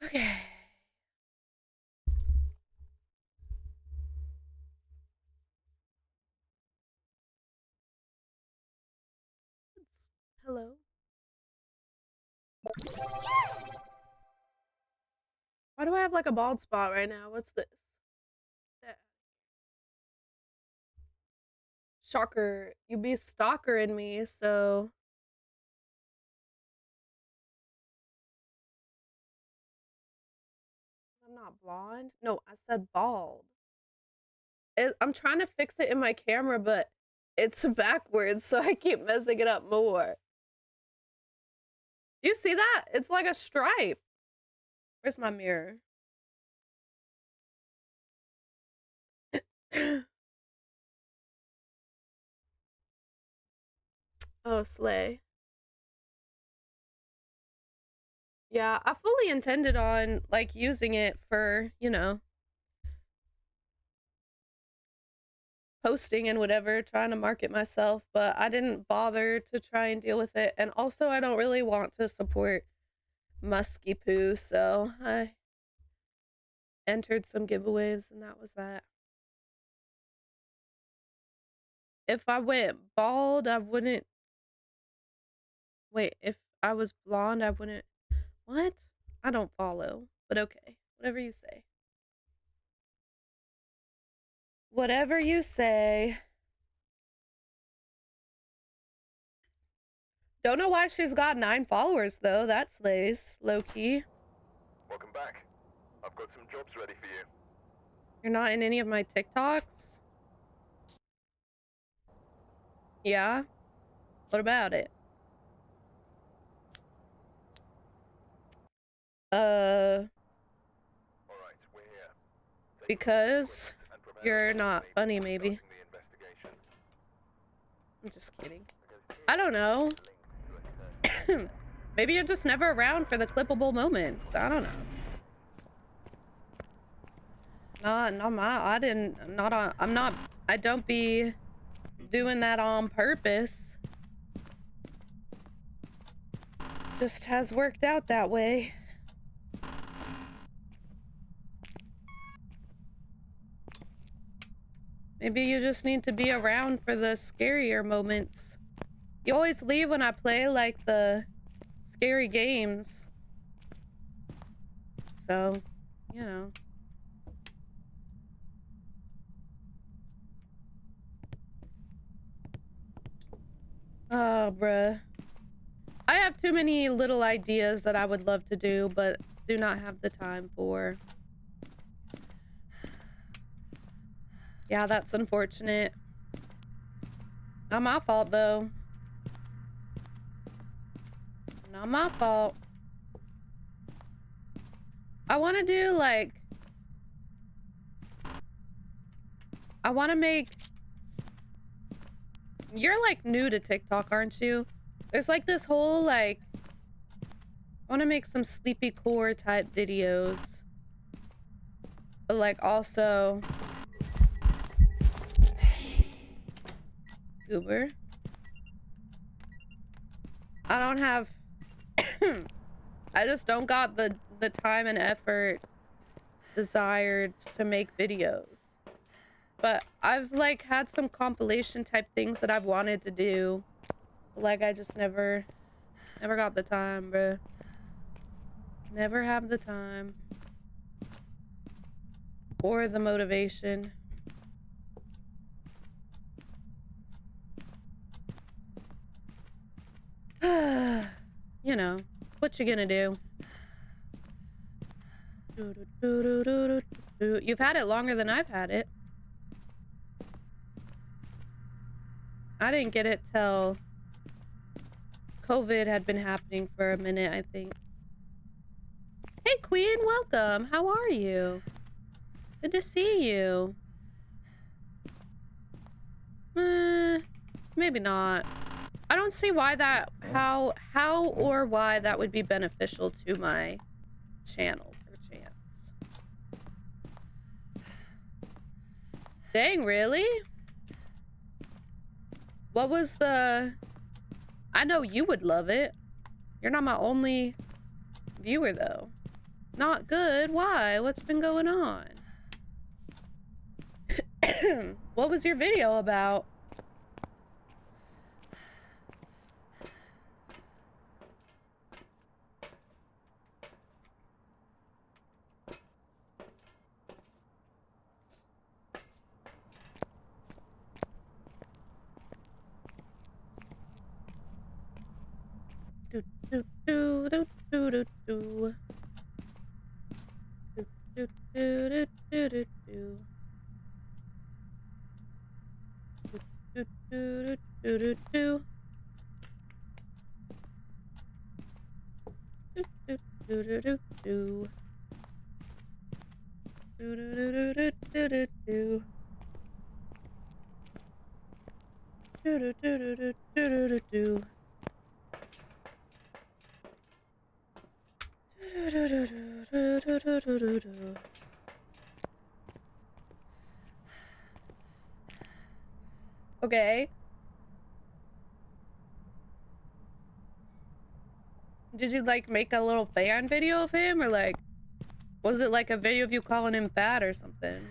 Okay. Hello. Why do I have like a bald spot right now? What's this? Yeah. Shocker. You be stalkering me, so I'm not blonde. No, I said bald. I'm trying to fix it in my camera, but it's backwards, so I keep messing it up more. You see that? It's like a stripe. Where's my mirror? Oh, slay. Yeah, I fully intended on like using it for, posting and whatever, trying to market myself, but I didn't bother to try and deal with it. And also, I don't really want to support musky poo, so I entered some giveaways and that was that. If I went bald, I wouldn't. Wait, if I was blonde, I wouldn't. What? I don't follow, but okay. Whatever you say. Whatever you say. Don't know why she's got 9 followers, though. That slays. Low key. Welcome back. I've got some jobs ready for you. You're not in any of my TikToks? Yeah? What about it? All right, we're here. Because you're not funny, maybe. I'm just kidding. I don't know. Maybe you're just never around for the clippable moments. I don't know. I don't be doing that on purpose. Just has worked out that way. Maybe you just need to be around for the scarier moments. You always leave when I play like the scary games. So, you know. Oh, bruh. I have too many little ideas that I would love to do, but do not have the time for. Yeah, that's unfortunate. Not my fault, though. Not my fault. I want to do, like... I want to make... You're, like, new to TikTok, aren't you? There's, like, this whole, like... I want to make some sleepy core type videos. But, like, also... Goober. I don't have... I just don't got the time and effort desired to make videos. But I've, like, had some compilation type things that I've wanted to do. Like, I just never got the time, bruh. Never have the time. Or the motivation. You know, what you gonna do? You've had it longer than I've had it. I didn't get it till COVID had been happening for a minute, I think. Hey, Queen, welcome. How are you? Good to see you. Maybe not. I don't see why that, how or why that would be beneficial to my channel, perchance. Dang, really? What was the... I know you would love it. You're not my only viewer, though. not good. Why? What's been going on? What was your video about? Do do do do do do do. Do do do do do do do. Do do do do do. Do do do do do do. Do do do do do do do. Do do do do do do do. Okay. Did you like make a little fan video of him, or like was it like a video of you calling him fat or something?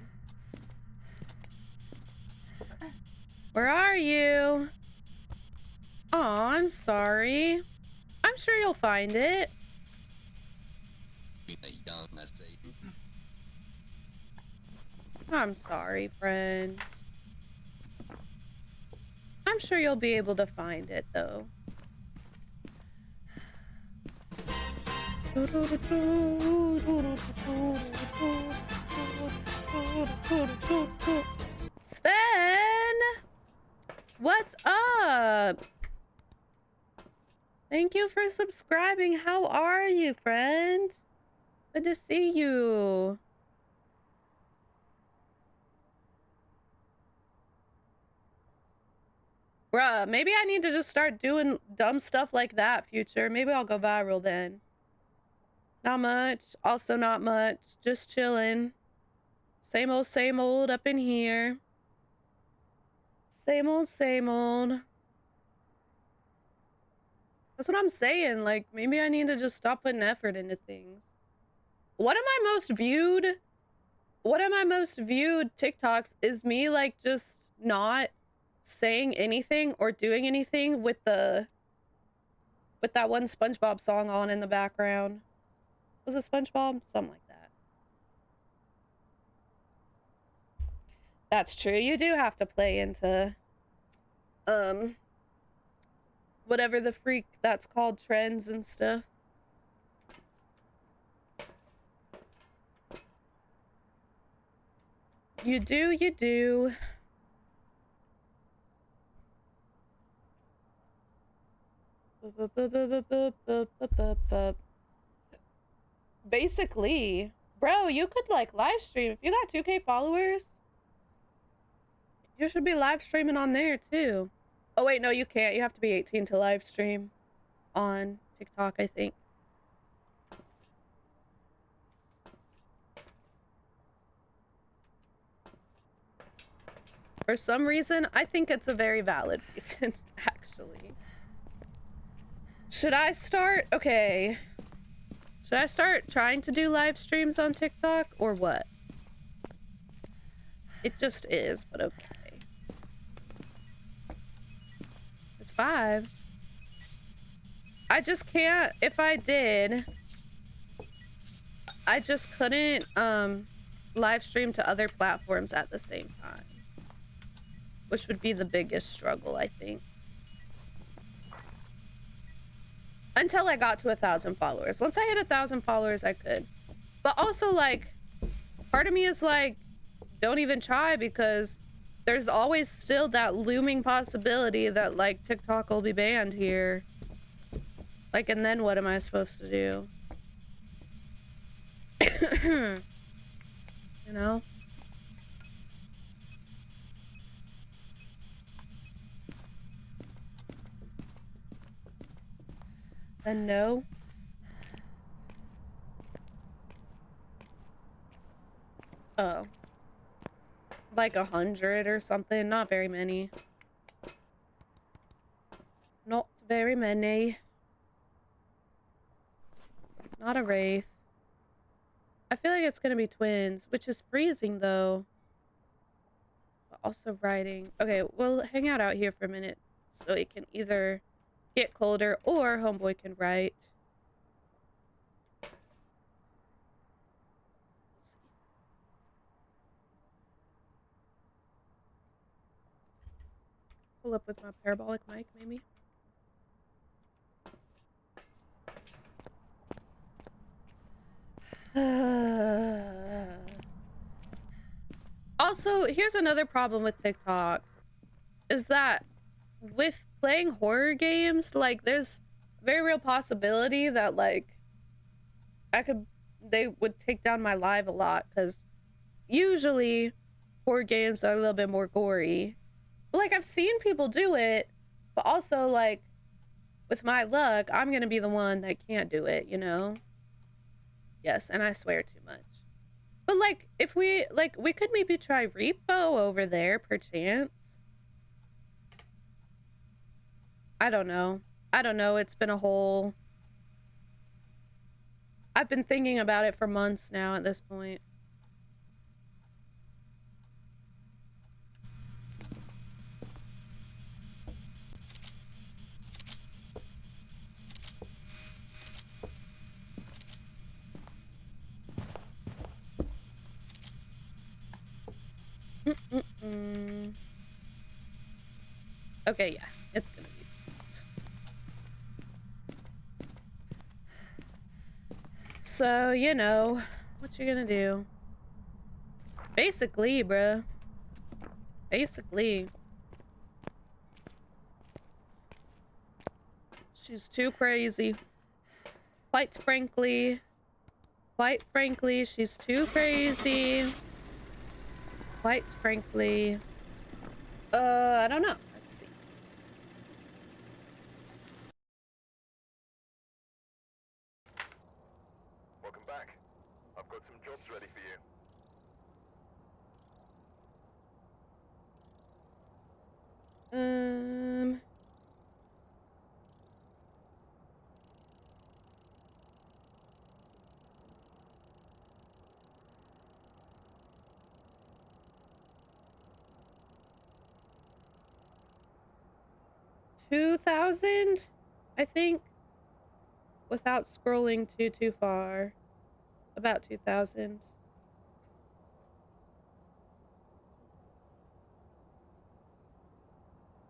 Where are you? Aw, I'm sorry. I'm sure you'll find it. I'm sorry, friend. I'm sure you'll be able to find it, though. Sven! What's up? Thank you for subscribing. How are you, friend? Good to see you. Bruh, maybe I need to just start doing dumb stuff like that, future. Maybe I'll go viral then. Not much. Also not much. Just chilling. Same old up in here. Same old, same old. That's what I'm saying. Like, maybe I need to just stop putting effort into things. One of my most viewed TikToks is me, like, just not saying anything or doing anything with that one SpongeBob song on in the background. Was it SpongeBob? Something like that. That's true. You do have to play into whatever the freak that's called, trends and stuff. You do, you do. Basically, bro, you could like live stream. If you got 2K followers, you should be live streaming on there too. Oh wait, no, you can't. You have to be 18 to live stream on TikTok, I think. For some reason, I think it's a very valid reason, actually. Should I start? Okay. Should I start trying to do live streams on TikTok or what? It just is, but okay. It's 5. I just can't. If I did, I just couldn't live stream to other platforms at the same time, which would be the biggest struggle, I think. Until I got to 1,000 followers. Once I hit 1,000 followers, I could. But also, like, part of me is like, don't even try, because there's always still that looming possibility that, like, TikTok will be banned here. Like, and then what am I supposed to do? You know? And no. Oh. Like 100 or something. Not very many. Not very many. It's not a wraith. I feel like it's gonna be twins, which is freezing though. But also riding. Okay, we'll hang out here for a minute so it can either get colder or homeboy can write. Let's see. Pull up with my parabolic mic, maybe. Also, here's another problem with TikTok, is that with playing horror games, like, there's a very real possibility that, like, they would take down my live a lot, because usually horror games are a little bit more gory. But, like, I've seen people do it, but also, like, with my luck, I'm gonna be the one that can't do it, you know? Yes, and I swear too much. But, like, if we could maybe try repo over there, perchance. I don't know. I don't know. It's been a whole... I've been thinking about it for months now at this point. Okay, yeah. It's gonna be twins. So, you know, what you gonna do? Basically, bruh. Basically. She's too crazy. Quite frankly, she's too crazy. Quite frankly. I don't know. Let's see. Welcome back. I've got some jobs ready for you. 2,000, I think, without scrolling too far. About 2,000.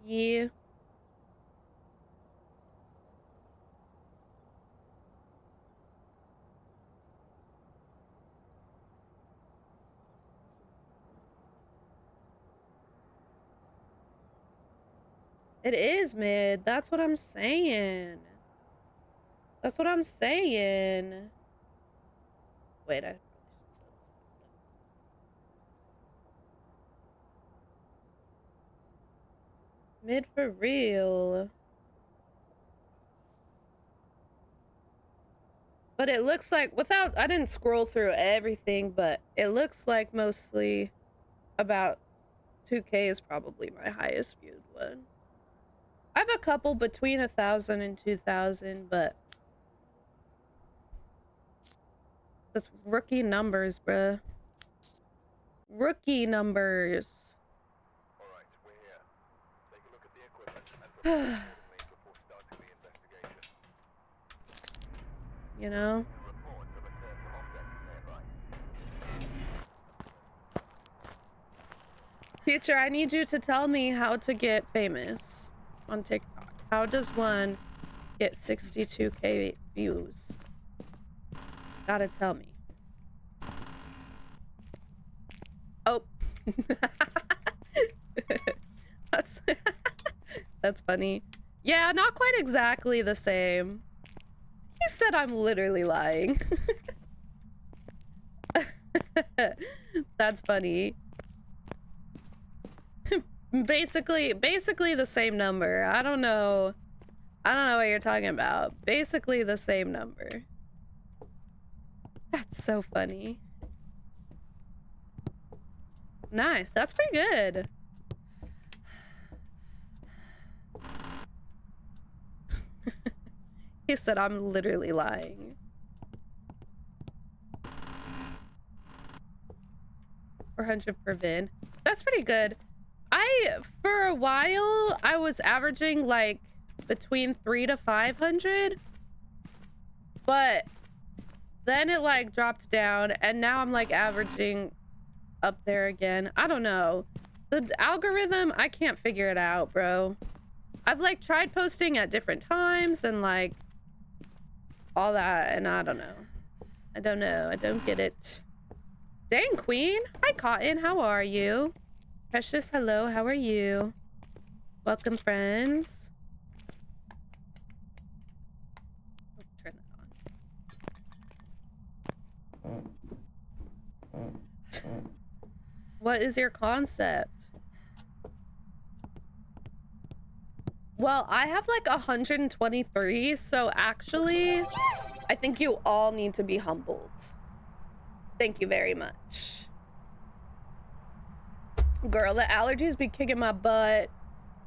Yeah. It is mid. That's what I'm saying. That's what I'm saying. Wait, I probably should still... Mid for real. But it looks like, without... I didn't scroll through everything, but it looks like mostly about 2K is probably my highest viewed one. I have a couple between 1,000 and 2,000, but that's rookie numbers, bruh. Rookie numbers. Alright, we're here. Take a look at the equipment and prepare accordingly before starting the investigation. You know? Reports of a certain object nearby. Future, I need you to tell me how to get famous on TikTok. How does one get 62K views? Gotta tell me. Oh. That's that's funny. Yeah, not quite exactly the same. He said I'm literally lying. That's funny. Basically the same number. I don't know what you're talking about. Basically the same number. That's so funny. Nice. That's pretty good. He said I'm literally lying. 400 per VIN. That's pretty good. For a while, I was averaging like between 300 to 500, but then it like dropped down, and now I'm like averaging up there again. I don't know. The algorithm, I can't figure it out, bro. I've like tried posting at different times and like all that, and I don't know. I don't know. I don't get it. Dang, Queen. Hi, Cotton. How are you? Precious, hello. How are you? Welcome, friends. Oh, turn that on. What is your concept? Well, I have like 123, so actually, I think you all need to be humbled. Thank you very much. Girl, the allergies be kicking my butt.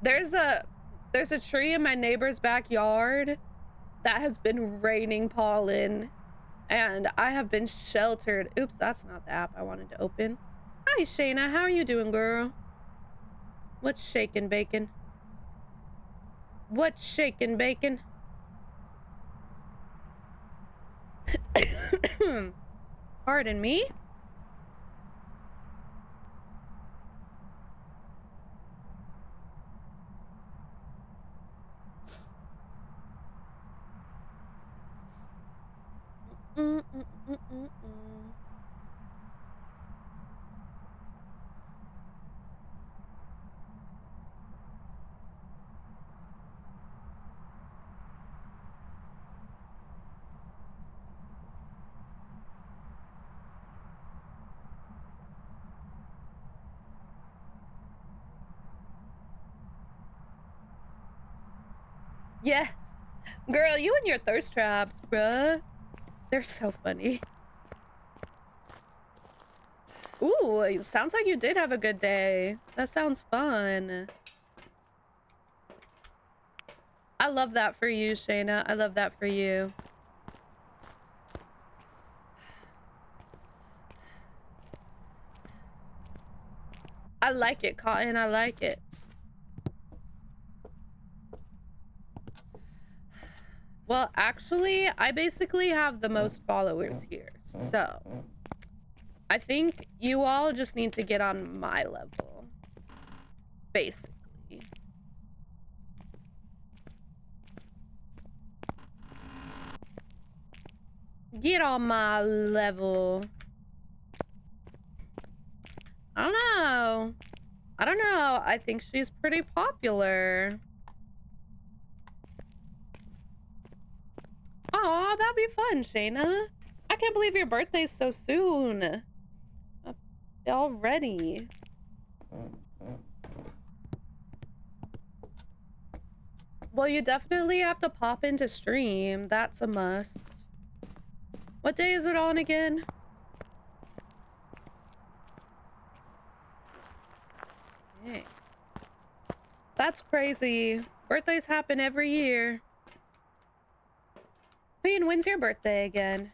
There's a tree in my neighbor's backyard that has been raining pollen, and I have been sheltered. Oops, that's not the app I wanted to open. Hi, Shayna. How are you doing, girl? What's shaking, bacon? What's shaking, bacon? Pardon me? Yes. Girl, you and your thirst traps, bruh. They're so funny. Ooh, it sounds like you did have a good day. That sounds fun. I love that for you, Shayna. I love that for you. I like it, Cotton. I like it. Well, actually, I basically have the most followers here, so I think you all just need to get on my level, basically. Get on my level. I don't know. I don't know. I think she's pretty popular. Aw, that'd be fun, Shayna. I can't believe your birthday's so soon. Already. Well, you definitely have to pop into stream. That's a must. What day is it on again? Dang. That's crazy. Birthdays happen every year. Queen, when's your birthday again?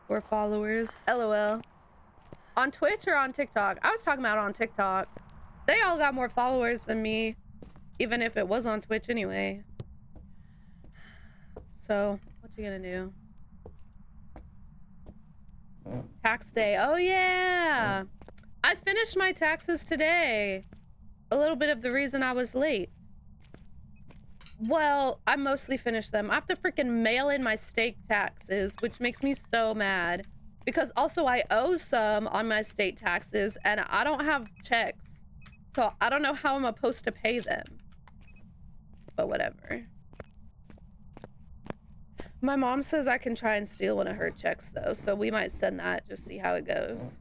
4 followers. LOL. On Twitch or on TikTok? I was talking about on TikTok. They all got more followers than me, even if it was on Twitch anyway. So, what you gonna do? Tax day. Oh, yeah. I finished my taxes today. A little bit of the reason I was late. Well, I mostly finished them. I have to freaking mail in my state taxes, which makes me so mad. Because also I owe some on my state taxes, and I don't have checks. So I don't know how I'm supposed to pay them. But whatever. My mom says I can try and steal one of her checks, though. So we might send that, just see how it goes.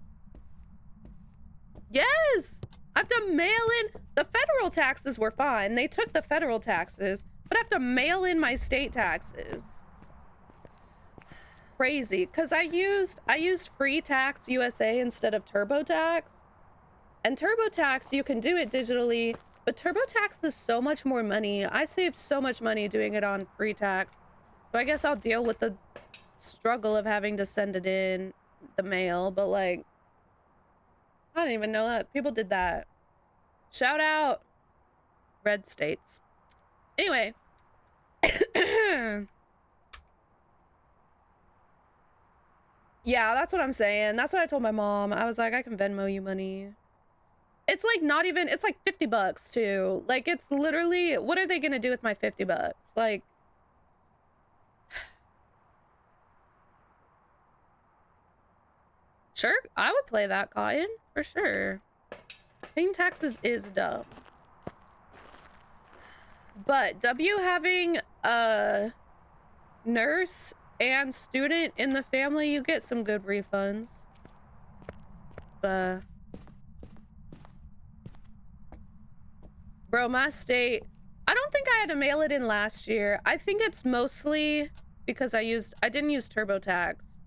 Yes! I have to mail in. The federal taxes were fine. They took the federal taxes, but I have to mail in my state taxes. Crazy, because I used Free Tax USA instead of TurboTax. And TurboTax, you can do it digitally, but TurboTax is so much more money. I saved so much money doing it on Free Tax. So I guess I'll deal with the struggle of having to send it in the mail, but like, I didn't even know that people did that. Shout out red states. Anyway. Yeah, that's what I'm saying. That's what I told my mom. I was like, I can Venmo you money. It's like not even, it's like 50 bucks too. Like it's literally, what are they gonna do with my 50 bucks? Like, sure, I would play that, Cotton, for sure. Paying taxes is dumb. But W having a nurse and student in the family, you get some good refunds. Bro, my state, I don't think I had to mail it in last year. I think it's mostly because I didn't use TurboTax.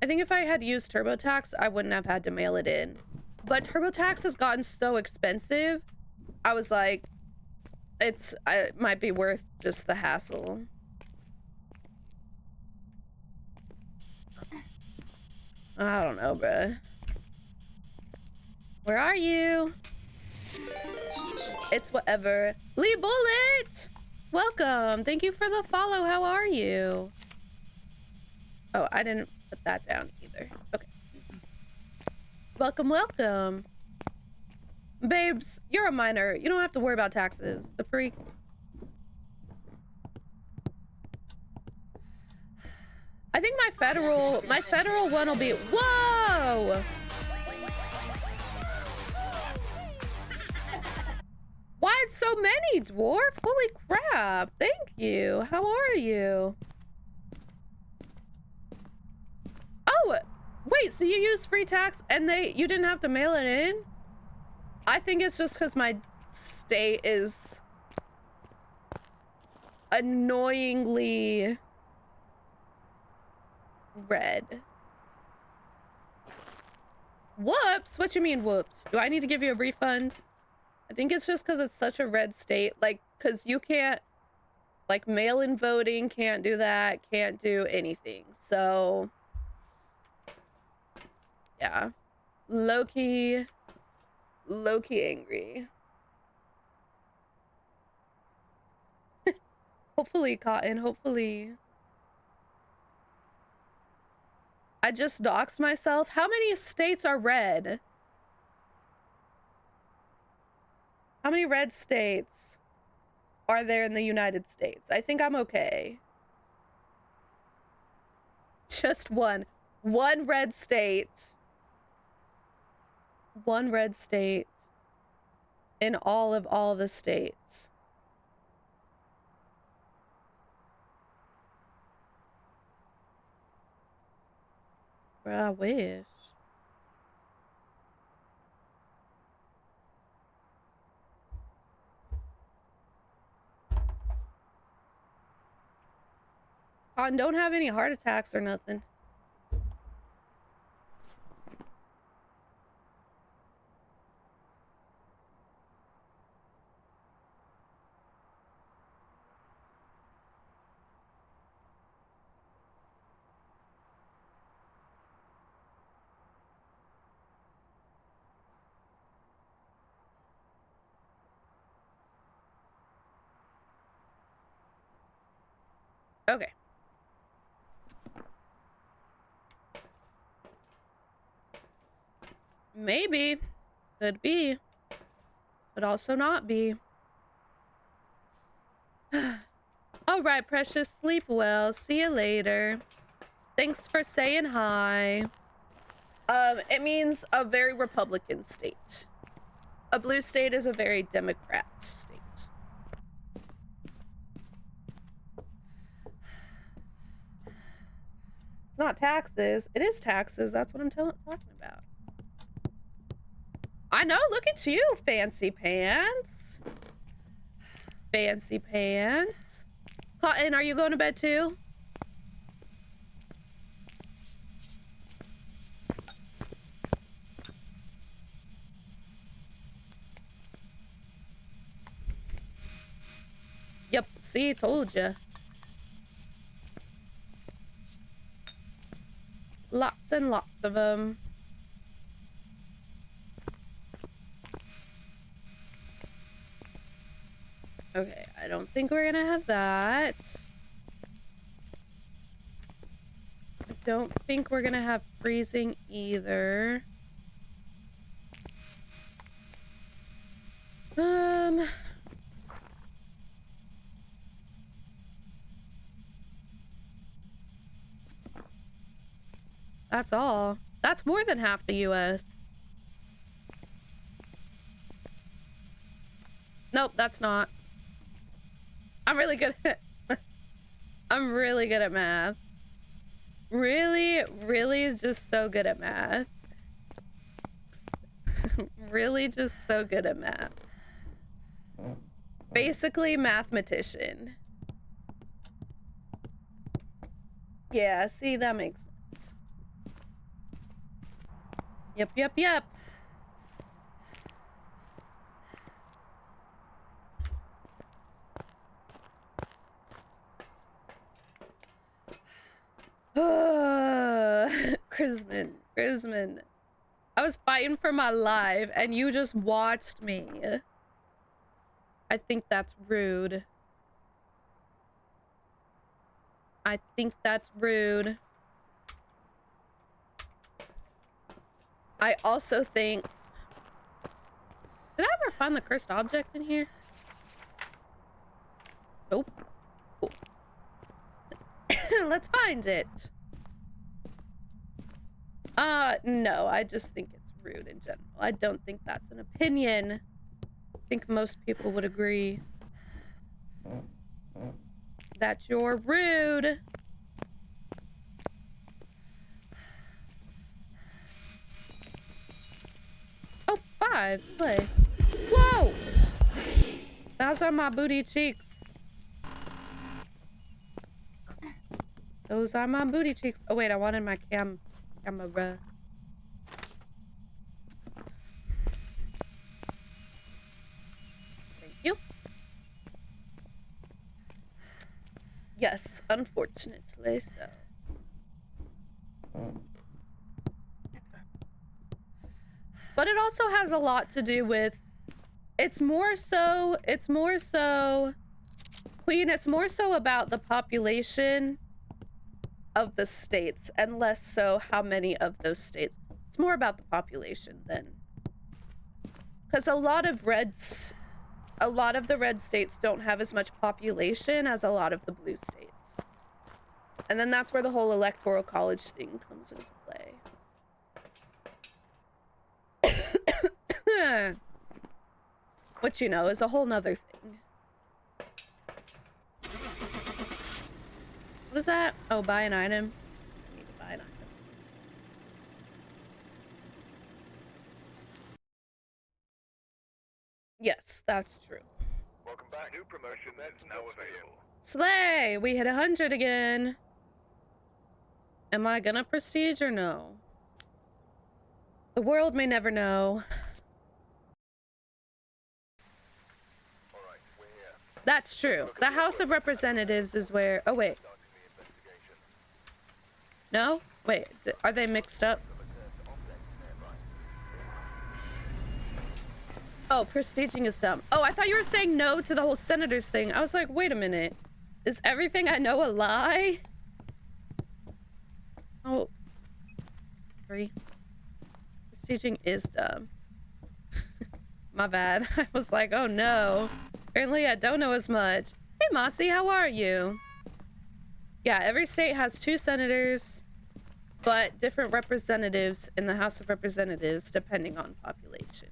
I think if I had used TurboTax, I wouldn't have had to mail it in. But TurboTax has gotten so expensive, I was like, it might be worth just the hassle. I don't know, bruh. Where are you? It's whatever. Lee Bullet! Welcome. Thank you for the follow. How are you? Oh, I didn't put that down either. Okay. Welcome, welcome. Babes, you're a minor. You don't have to worry about taxes. The freak. I think my federal one will be, whoa! Why so many, dwarf? Holy crap. Thank you. How are you? Oh, wait, so you used free tax and you didn't have to mail it in? I think it's just because my state is annoyingly red. Whoops? What you mean, whoops? Do I need to give you a refund? I think it's just because it's such a red state. Like, because you can't, like, mail-in voting, can't do that, can't do anything. So, yeah. Low-key angry. Hopefully, Cotton, hopefully. I just doxed myself. How many states are red? How many red states are there in the United States? I think I'm okay. Just one. One red state. One red state in all the states. Bruh, I wish. Con, don't have any heart attacks or nothing. Okay. Maybe. Could be. Could also not be. Alright, precious. Sleep well. See you later. Thanks for saying hi. It means a very Republican state. A blue state is a very Democrat state. It's not taxes. It is taxes. That's what I'm talking about. I know. Look at you, fancy pants. Fancy pants. Cotton, are you going to bed too? Yep. See, told ya. and lots of them. Okay, I don't think we're gonna have that. I don't think we're gonna have freezing either. That's all. That's more than half the US. Nope, that's not. I'm really good at I'm really good at math. Really is just so good at math. Really just so good at math. Basically mathematician. Yeah, see, that makes sense. Yep. Grisman. I was fighting for my life and you just watched me. I think that's rude. I think that's rude. I also think... Did I ever find the cursed object in here? Nope. Cool. Let's find it. No, I just think it's rude in general. I don't think that's an opinion. I think most people would agree that you're rude. Oh, 5. Slay. Whoa! Those are my booty cheeks. Those are my booty cheeks. Oh, wait, I wanted my camera. Thank you. Yes, unfortunately so. But it also has a lot to do with... It's more so, Queen, it's more so about the population of the states and less so how many of those states. It's more about the population than... Because a lot of the red states don't have as much population as a lot of the blue states. And then that's where the whole electoral college thing comes into play. Which, you know, is a whole nother thing. What is that? Oh, buy an item. I need to buy an item. Yes, that's true. Welcome back. New promotion that's now available. Slay! We hit 100 again. Am I gonna prestige or no? The world may never know. Alright, we're here. That's true. The House of Representatives is where... Oh, wait. Starting the investigation. No? Wait, are they mixed up? Oh, prestiging is dumb. Oh, I thought you were saying no to the whole senators thing. I was like, wait a minute. Is everything I know a lie? Oh. 3. Prestiging is dumb. My bad. I was like, oh no. Apparently I don't know as much. Hey, Mossy, how are you? Yeah, every state has 2 senators, but different representatives in the House of Representatives depending on population.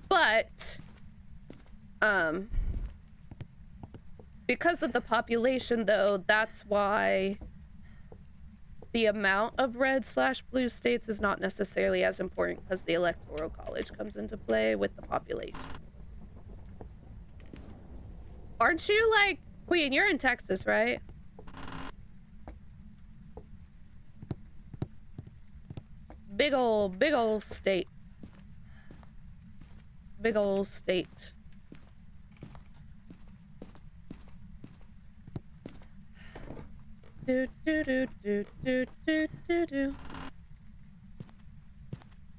But, because of the population, though, that's why the amount of red/blue states is not necessarily as important because the electoral college comes into play with the population. Aren't you, like, Queen, you're in Texas, right? Big ol' state. Big ol' state. Do do do do do do do do.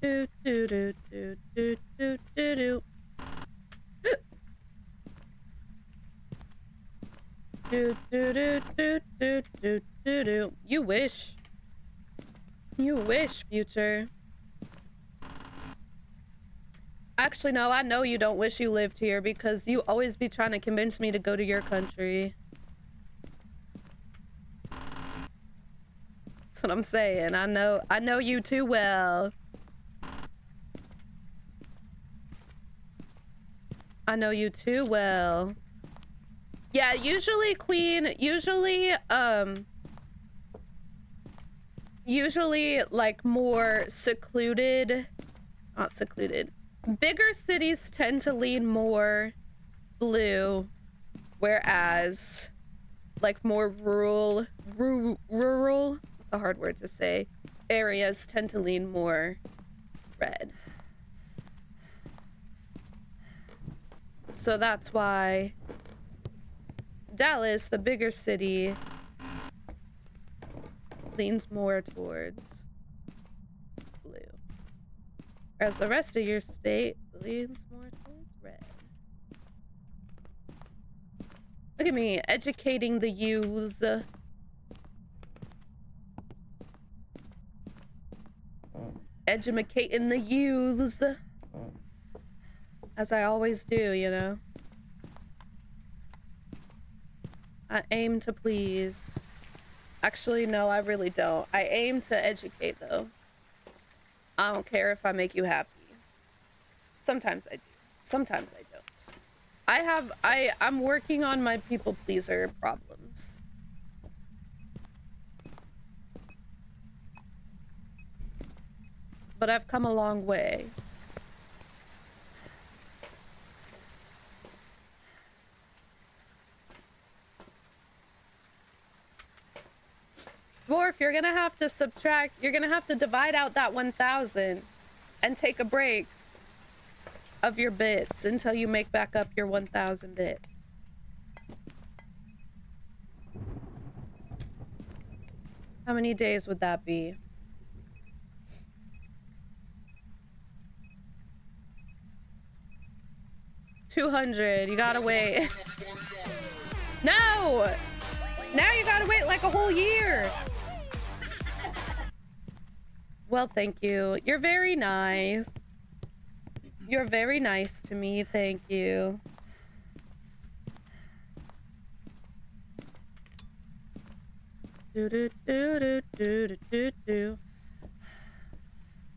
do do do do do do do do. Do do do do do do do do. You wish. You wish, future. Actually, no, I know you don't wish you lived here because you always be trying to convince me to go to your country. That's what I'm saying. I know you too well. I know you too well. Yeah, usually, Queen, usually, like, more secluded, not secluded, bigger cities tend to lean more blue, whereas, like, more rural, it's a hard word to say, areas tend to lean more red. So that's why Dallas, the bigger city, leans more towards blue, whereas the rest of your state leans more towards red. Look at me educating the youths. Educating the youths, as I always do, you know. I aim to please. Actually, no, I really don't. I aim to educate, though. I don't care if I make you happy. Sometimes I do. Sometimes I don't. I'm working on my people pleaser problems. But I've come a long way. Dwarf, you're gonna have to subtract, you're gonna have to divide out that 1,000 and take a break of your bits until you make back up your 1,000 bits. How many days would that be? 200. You gotta wait. No! Now you gotta wait like a whole year. Well, thank you. You're very nice. You're very nice to me. Thank you. Do do do do do do do.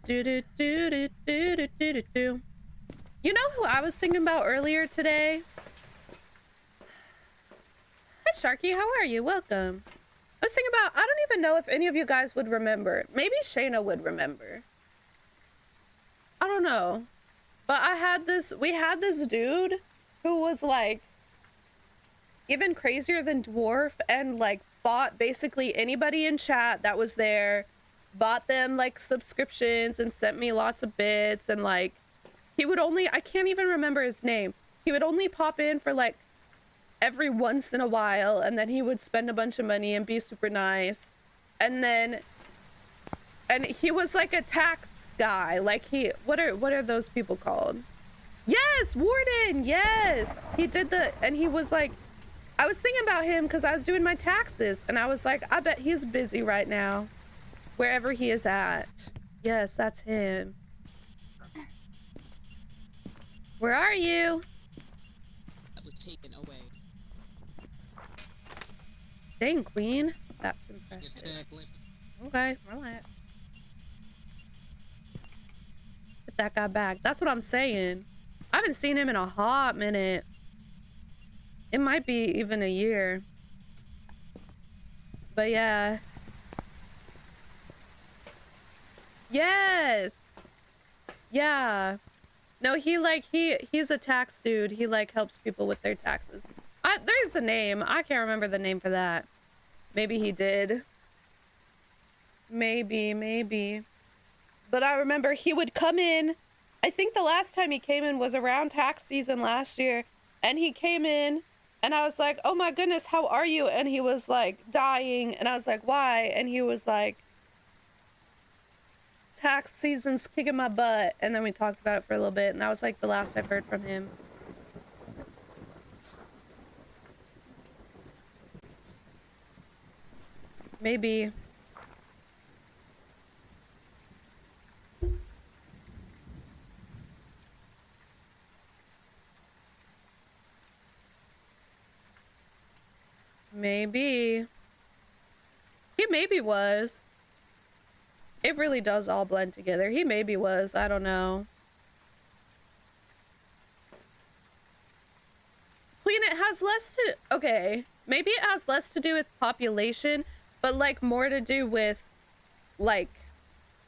Do do do do do do do do. You know who I was thinking about earlier today? Hi, Sharky. How are you? Welcome. I was thinking about, I don't even know if any of you guys would remember. Maybe Shayna would remember. I don't know. But we had this dude who was like even crazier than Dwarf and like bought basically anybody in chat that was there, bought them like subscriptions and sent me lots of bits, and like he would only, I can't even remember his name. He would only pop in for like every once in a while, and then he would spend a bunch of money and be super nice. And he was like a tax guy. Like what are those people called? Yes, Warden, yes. He did and he was like, I was thinking about him because I was doing my taxes, and I was like, I bet he's busy right now, wherever he is at. Yes, that's him. Where are you? That was taken away. Dang, Queen. That's impressive. Exactly. Okay, relax. Get that guy back. That's what I'm saying. I haven't seen him in a hot minute. It might be even a year. But yeah. Yes. Yeah. No, he's a tax dude. He like helps people with their taxes. There's a name. I can't remember the name for that. Maybe he did. Maybe. But I remember he would come in. I think the last time he came in was around tax season last year. And he came in and I was like, oh my goodness, how are you? And he was like dying. And I was like, why? And he was like, tax season's kicking my butt. And then we talked about it for a little bit, and that was like the last I've heard from him. Maybe. Maybe. He maybe was. It really does all blend together. He maybe was. I don't know. Queen, it has less to... Okay. Maybe it has less to do with population, but, like, more to do with, like,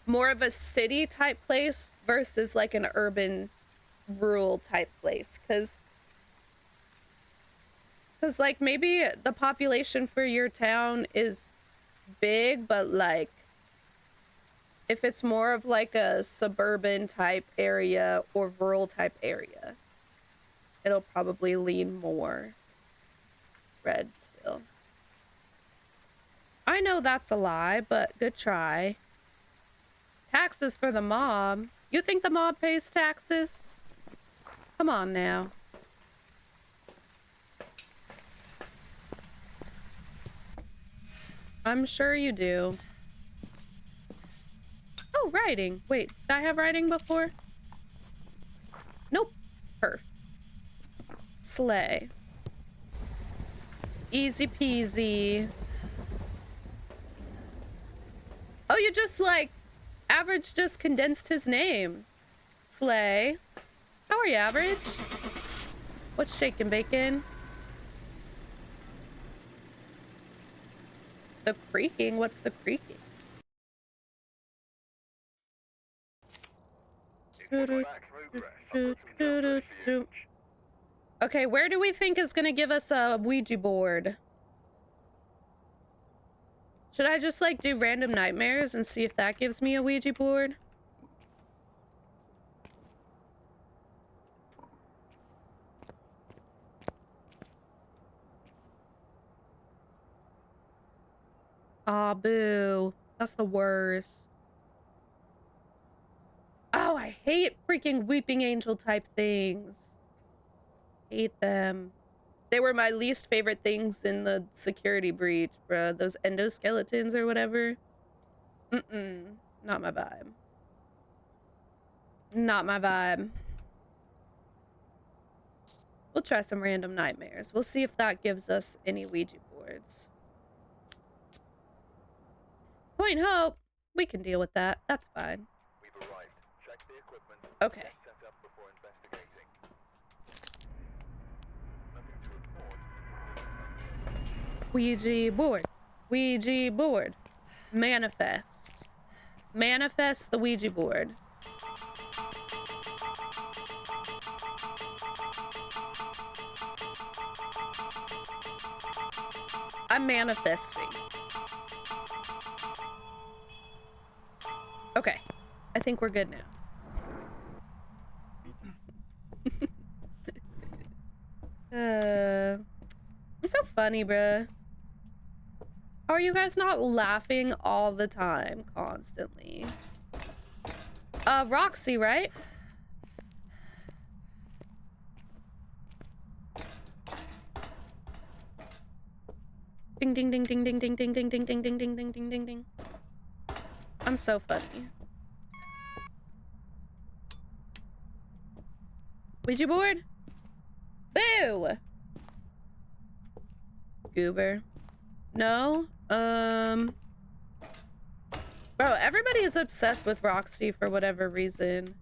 more of a city type place versus, like, an urban, rural type place. Because, like, maybe the population for your town is big, but, like, if it's more of like a suburban type area or rural type area, it'll probably lean more red still. I know that's a lie, but good try. Taxes for the mob. You think the mob pays taxes? Come on now. I'm sure you do. Oh, writing. Wait, did I have writing before? Nope. Perf. Slay. Easy peasy. Oh, you just, like, Average just condensed his name. Slay. How are you, Average? What's shaking, bacon? The creaking? What's the creaking? Okay, where do we think is gonna give us a Ouija board? Should I just like do random nightmares and see if that gives me a Ouija board? Aw, boo. That's the worst. Oh, I hate freaking weeping angel type things. Hate them. They were my least favorite things in the security breach, bruh. Those endoskeletons or whatever. Not my vibe. Not my vibe. We'll try some random nightmares. We'll see if that gives us any Ouija boards. Point hope. We can deal with that. That's fine. We've arrived. Check the equipment. Okay. Set up before investigating. Nothing to report. Ouija board. Ouija board. Manifest. Manifest the Ouija board. I'm manifesting. Okay. I think we're good now. I'm so funny, bruh. How are you guys not laughing all the time, constantly? Roxy, right? Ding ding ding ding ding ding ding ding ding ding ding ding ding ding ding ding. I'm so funny. Ouija board? Boo! Goober. No? Bro, everybody is obsessed with Roxy for whatever reason.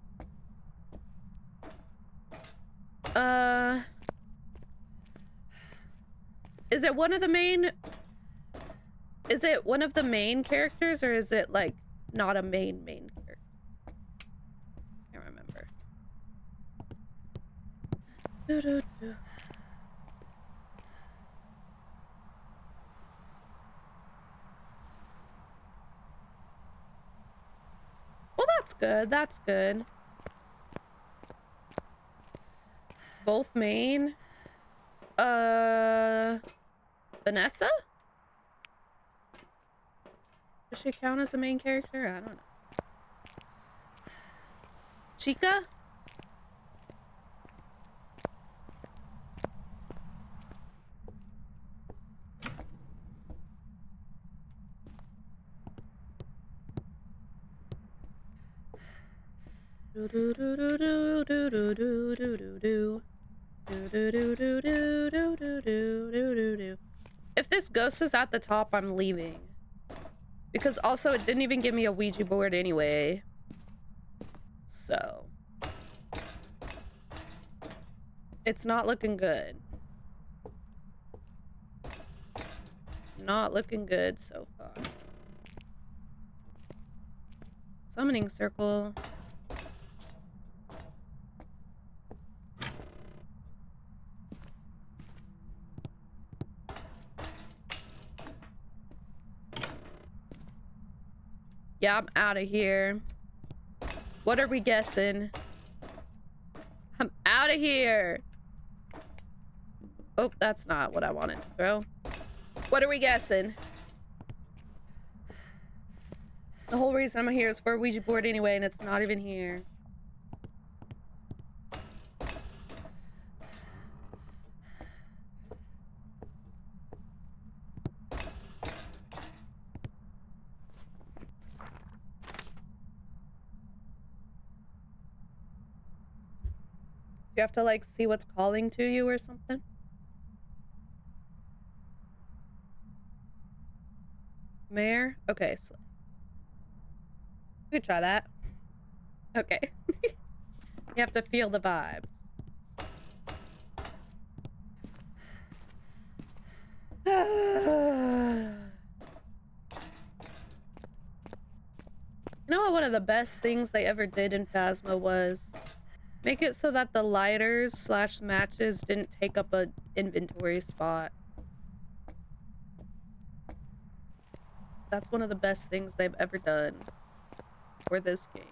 Is it one of the main... Is it one of the main characters, or is it, like, not a main character? Can't remember. Doo-doo-doo. Well, that's good. That's good. Both main. Vanessa? Does she count as a main character? I don't know. Chica? If this ghost is at the top, I'm leaving. Because also it didn't even give me a Ouija board anyway. So it's not looking good. Not looking good so far. Summoning circle. Yeah, I'm out of here. What are we guessing? I'm out of here. Oh, that's not what I wanted to throw. What are we guessing? The whole reason I'm here is for a Ouija board anyway, and it's not even here. Do you have to, like, see what's calling to you or something? Mayor? Okay, so we could try that. Okay. You have to feel the vibes. You know what one of the best things they ever did in Phasma was make it so that the lighters slash matches didn't take up an inventory spot. That's one of the best things they've ever done for this game.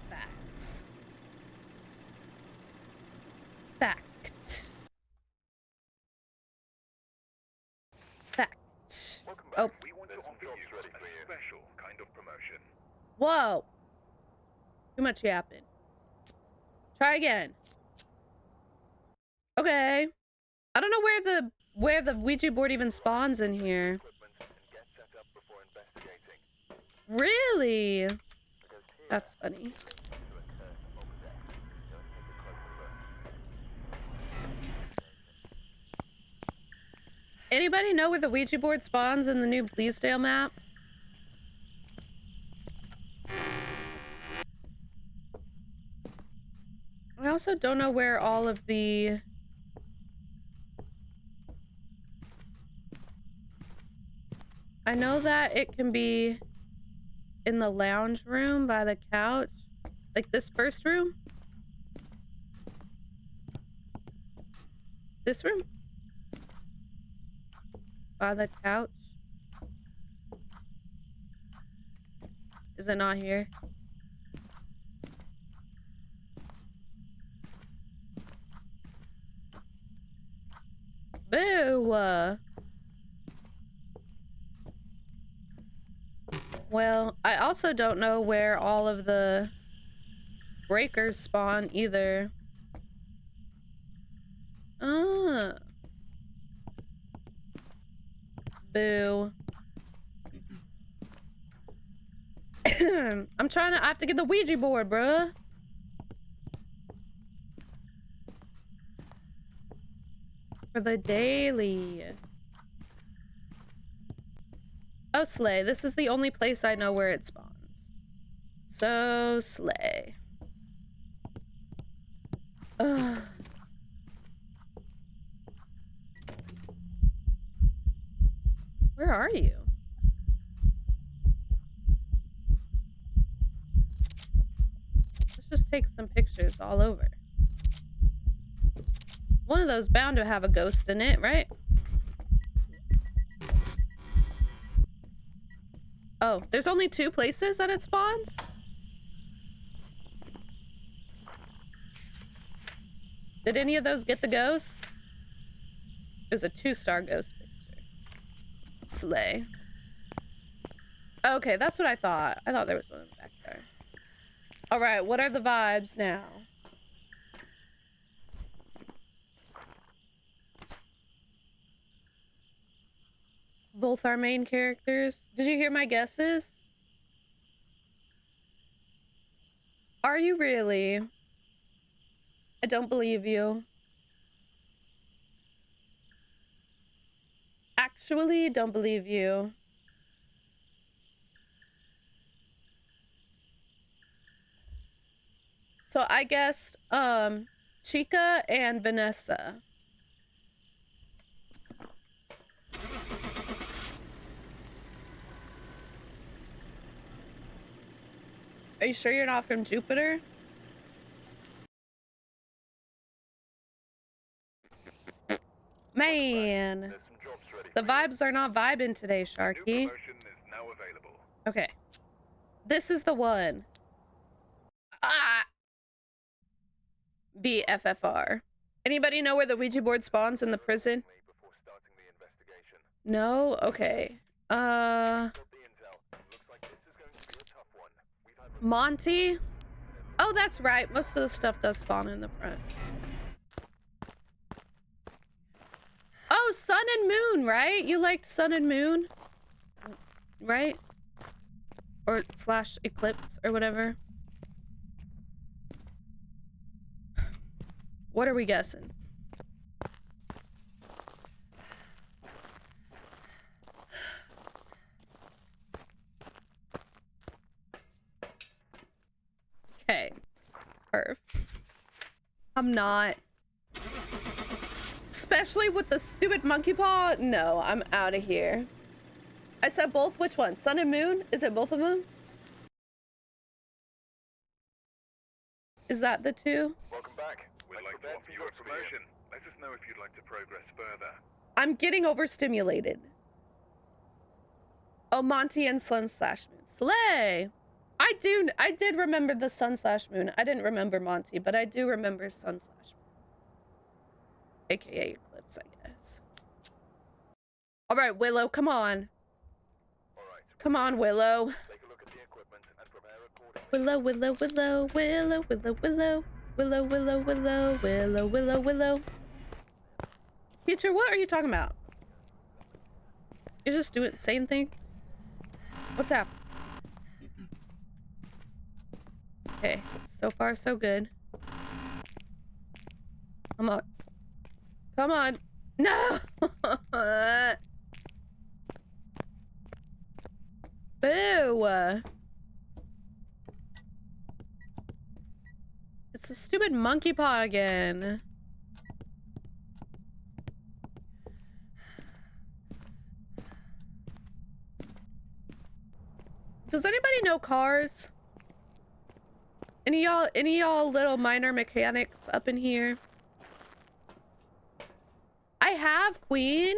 Facts. Fact. Fact. Oh. We want to offer you a special kind of promotion. Whoa. Too much yapping. Try again. Okay. I don't know where the Ouija board even spawns in here. Really? That's funny. Anybody know where the Ouija board spawns in the new Bleasdale map? I also don't know where all of the... I know that it can be in the lounge room by the couch. Like this first room? This room? By the couch? Is it not here? Boo! Well, I also don't know where all of the breakers spawn either. Ah. Boo. I have to get the Ouija board, bruh. For the daily. Oh, slay. This is the only place I know where it spawns. So, slay. Ugh. Where are you? Let's just take some pictures all over. One of those bound to have a ghost in it, right? Oh, there's only 2 places that it spawns? Did any of those get the ghosts? It was a 2-star ghost picture. Slay. Okay, that's what I thought. I thought there was one in the back there. All right, what are the vibes now? Both our main characters. Did you hear my guesses? Are you really? I don't believe you. Actually, don't believe you. So I guess, Chica and Vanessa. Are you sure you're not from Jupiter? Man, There's some jobs ready the for you. vibes are not vibing today, New Sharky. promotion is now available. Okay. This is the one. Ah! BFFR. Anybody know where the Ouija board spawns in the prison? Before starting the investigation. No? Okay. Got the intel. Looks like this is going to be a tough one. We've had Monty? Oh, that's right. Most of the stuff does spawn in the front. Oh, Sun and Moon, right? You liked Sun and Moon? Right? Or slash Eclipse or whatever. What are we guessing? Okay. Perf. I'm not. Especially with the stupid monkey paw. No, I'm out of here. I said both. Which one? Sun and Moon? Is it both of them? Is that the two? Welcome back. We'd like to offer you a promotion. Let us know if you'd like to progress further. I'm getting overstimulated. Oh, Monty and Sun slash Moon. Slay! I did remember the Sun slash Moon. I didn't remember Monty, but I do remember Sun slash Moon. AKA Eclipse, I guess. All right, Willow, come on. All right. Come on, Willow. Take a look at the equipment and prepare accordingly. Willow, willow, willow, willow, willow, willow. Willow, willow, willow, willow, willow, willow. Future, what are you talking about? You're just doing saying things? What's happening? Okay, so far so good. Come on. Come on. No! Boo! It's a stupid monkey paw again. Does anybody know cars? Any y'all little minor mechanics up in here? I have, Queen.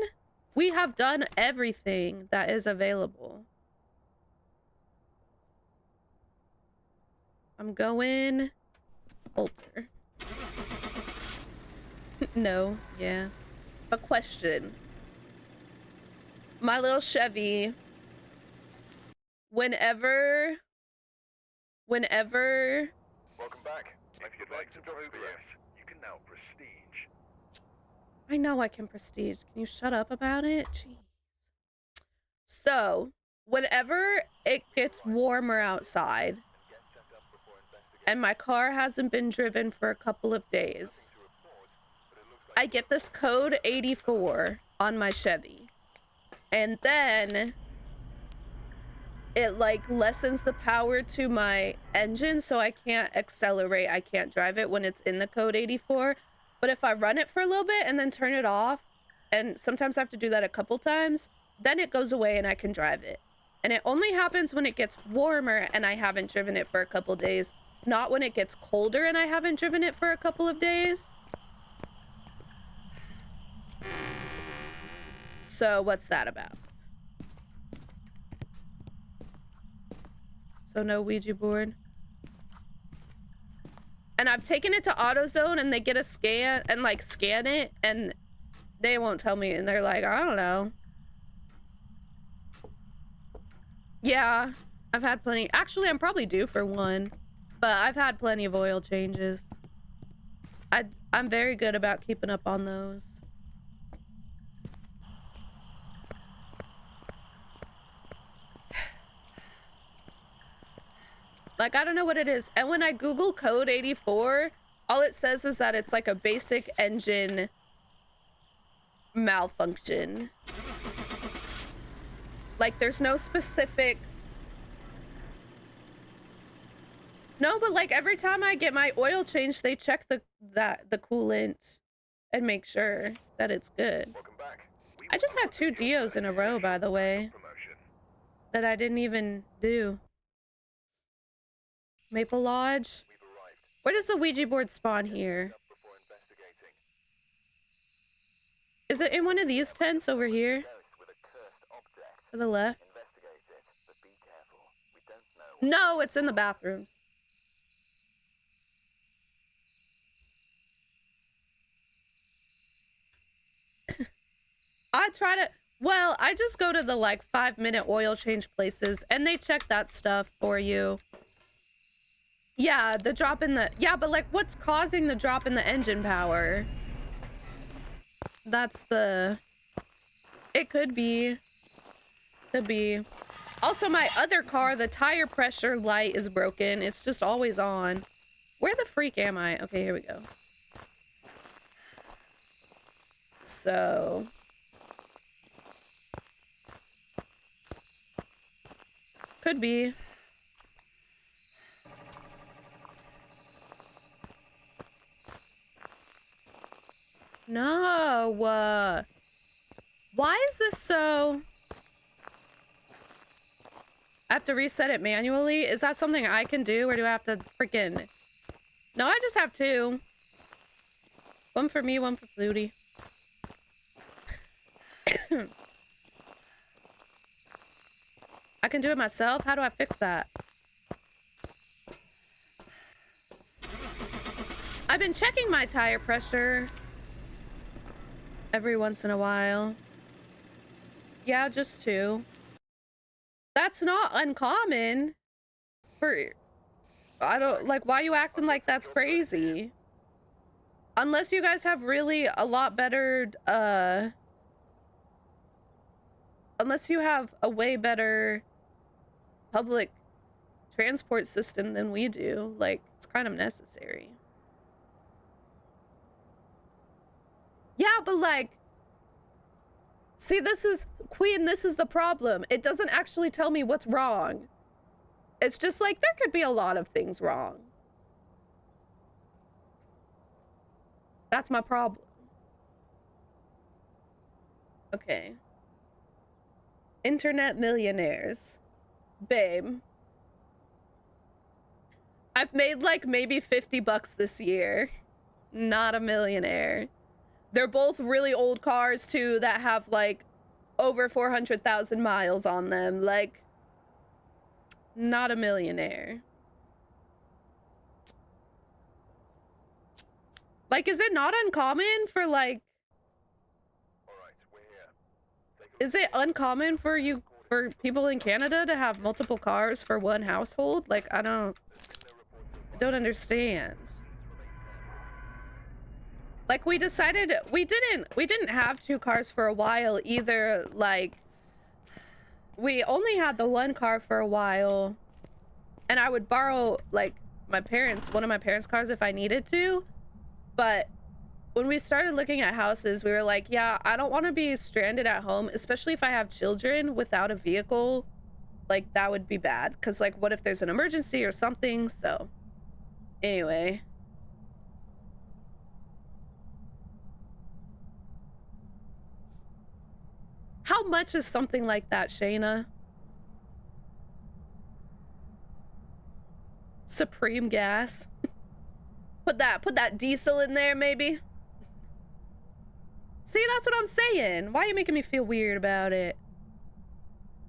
We have done everything that is available. I'm going older. No, yeah. A question. My little Chevy. Whenever. Welcome back. If you'd like to progress, you can now prestige. I know I can prestige. Can you shut up about it? Jeez. So, whenever it gets warmer outside, Get set up before investigating. and my car hasn't been driven for a couple of days, To report, but it looks like I get this code 84 on my Chevy. And then it like lessens the power to my engine so I can't accelerate, I can't drive it when it's in the code 84. But if I run it for a little bit and then turn it off, and sometimes I have to do that a couple times, then it goes away and I can drive it. And it only happens when it gets warmer and I haven't driven it for a couple days, not when it gets colder and I haven't driven it for a couple of days. So what's that about? So no Ouija board. And I've taken it to AutoZone and they get a scan and like scan it, and They won't tell me, and they're like, I don't know. Yeah, I've had plenty. Actually, I'm probably due for one, but I've had plenty of oil changes. I'm very good about keeping up on those. Like, I don't know what it is. And when I Google code 84, all it says is that it's like a basic engine malfunction. Like, there's no specific... No, but like every time I get my oil changed, they check the coolant and make sure that it's good. Welcome back. I just had 2 Dios in a row, by the way, Promotion. that I didn't even do. Maple Lodge. We've arrived. Where does the Ouija board spawn here? Up before investigating. Is it in one of these tents over here? Ghost with a cursed object. To the left? Investigate it, but be careful. We don't know. No, it's in the bathrooms. I try to... Well, I just go to the, like, 5-minute oil change places, and they check that stuff for you. Yeah, the drop in the... Yeah, but, like, what's causing the drop in the engine power? That's the... It could be. Could be. Also, my other car, the tire pressure light is broken. It's just always on. Where the freak am I? Okay, here we go. So... Could be. No. Why is this so... I have to reset it manually? Is that something I can do, or do I have to freaking... No, I just have 2. One for me, one for Flutie. I can do it myself? How do I fix that? I've been checking my tire pressure every once in a while. Yeah, just 2. That's not uncommon for... I don't... Like, why are you acting like that's crazy? Unless you guys have really a lot better, unless you have a way better public transport system than we do. Like, it's kind of necessary. Yeah, but like... See, this is... Queen, this is the problem. It doesn't actually tell me what's wrong. It's just like, there could be a lot of things wrong. That's my problem. Okay. Internet millionaires. Babe. I've made like maybe 50 bucks this year. Not a millionaire. They're both really old cars too that have like over 400,000 miles on them. Like, not a millionaire. Like, is it not uncommon for like... All right, we're here. Is it uncommon for people in Canada to have multiple cars for one household? Like, I don't understand. Like, we decided we didn't have 2 cars for a while either. Like, we only had the 1 car for a while, and I would borrow like one of my parents' cars if I needed to. But when we started looking at houses, we were like, yeah, I don't want to be stranded at home, especially if I have children without a vehicle. Like, that would be bad, because like, what if there's an emergency or something? So anyway. How much is something like that, Shayna? Supreme gas. Put that diesel in there, maybe. See, that's what I'm saying. Why are you making me feel weird about it?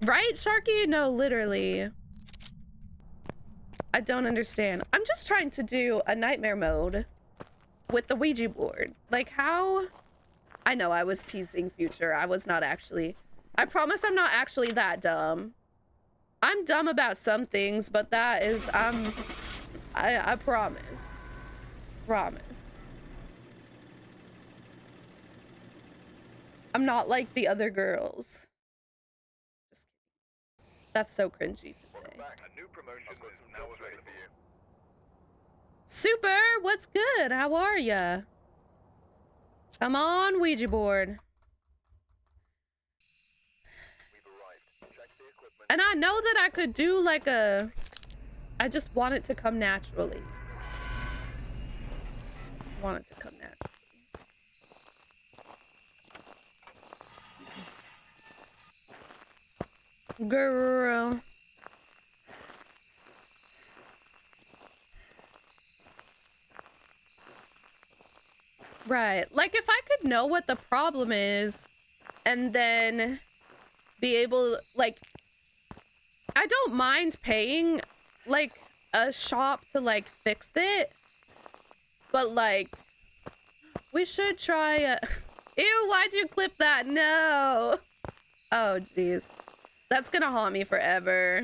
Right, Sharky? No, literally. I don't understand. I'm just trying to do a nightmare mode with the Ouija board. Like, how I know I was teasing Future. I was not actually. I promise I'm not actually that dumb. I'm dumb about some things, but that is, I promise. Promise. I'm not like the other girls. Just kidding. That's so cringy to say. A new promotion is now available. Super, what's good? How are ya? Come on, Ouija board. We've arrived. Check the equipment. And I know that I could do like a... I just want it to come naturally. Want it to come naturally. Girl. Right. Like, if I could know what the problem is and then be able, like, I don't mind paying, like, a shop to, like, fix it. But, like, we should try a... Ew, why'd you clip that? No. Oh, jeez. That's gonna haunt me forever.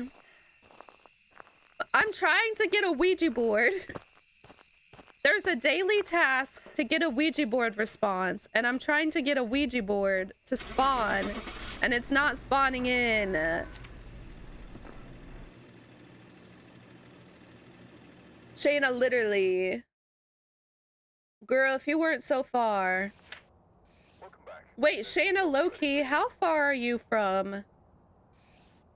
I'm trying to get a Ouija board. There's a daily task to get a Ouija board response, and I'm trying to get a Ouija board to spawn, and it's not spawning in. Shayna, literally. Girl, if you weren't so far. Welcome back. Wait, Shayna, low-key, how far are you from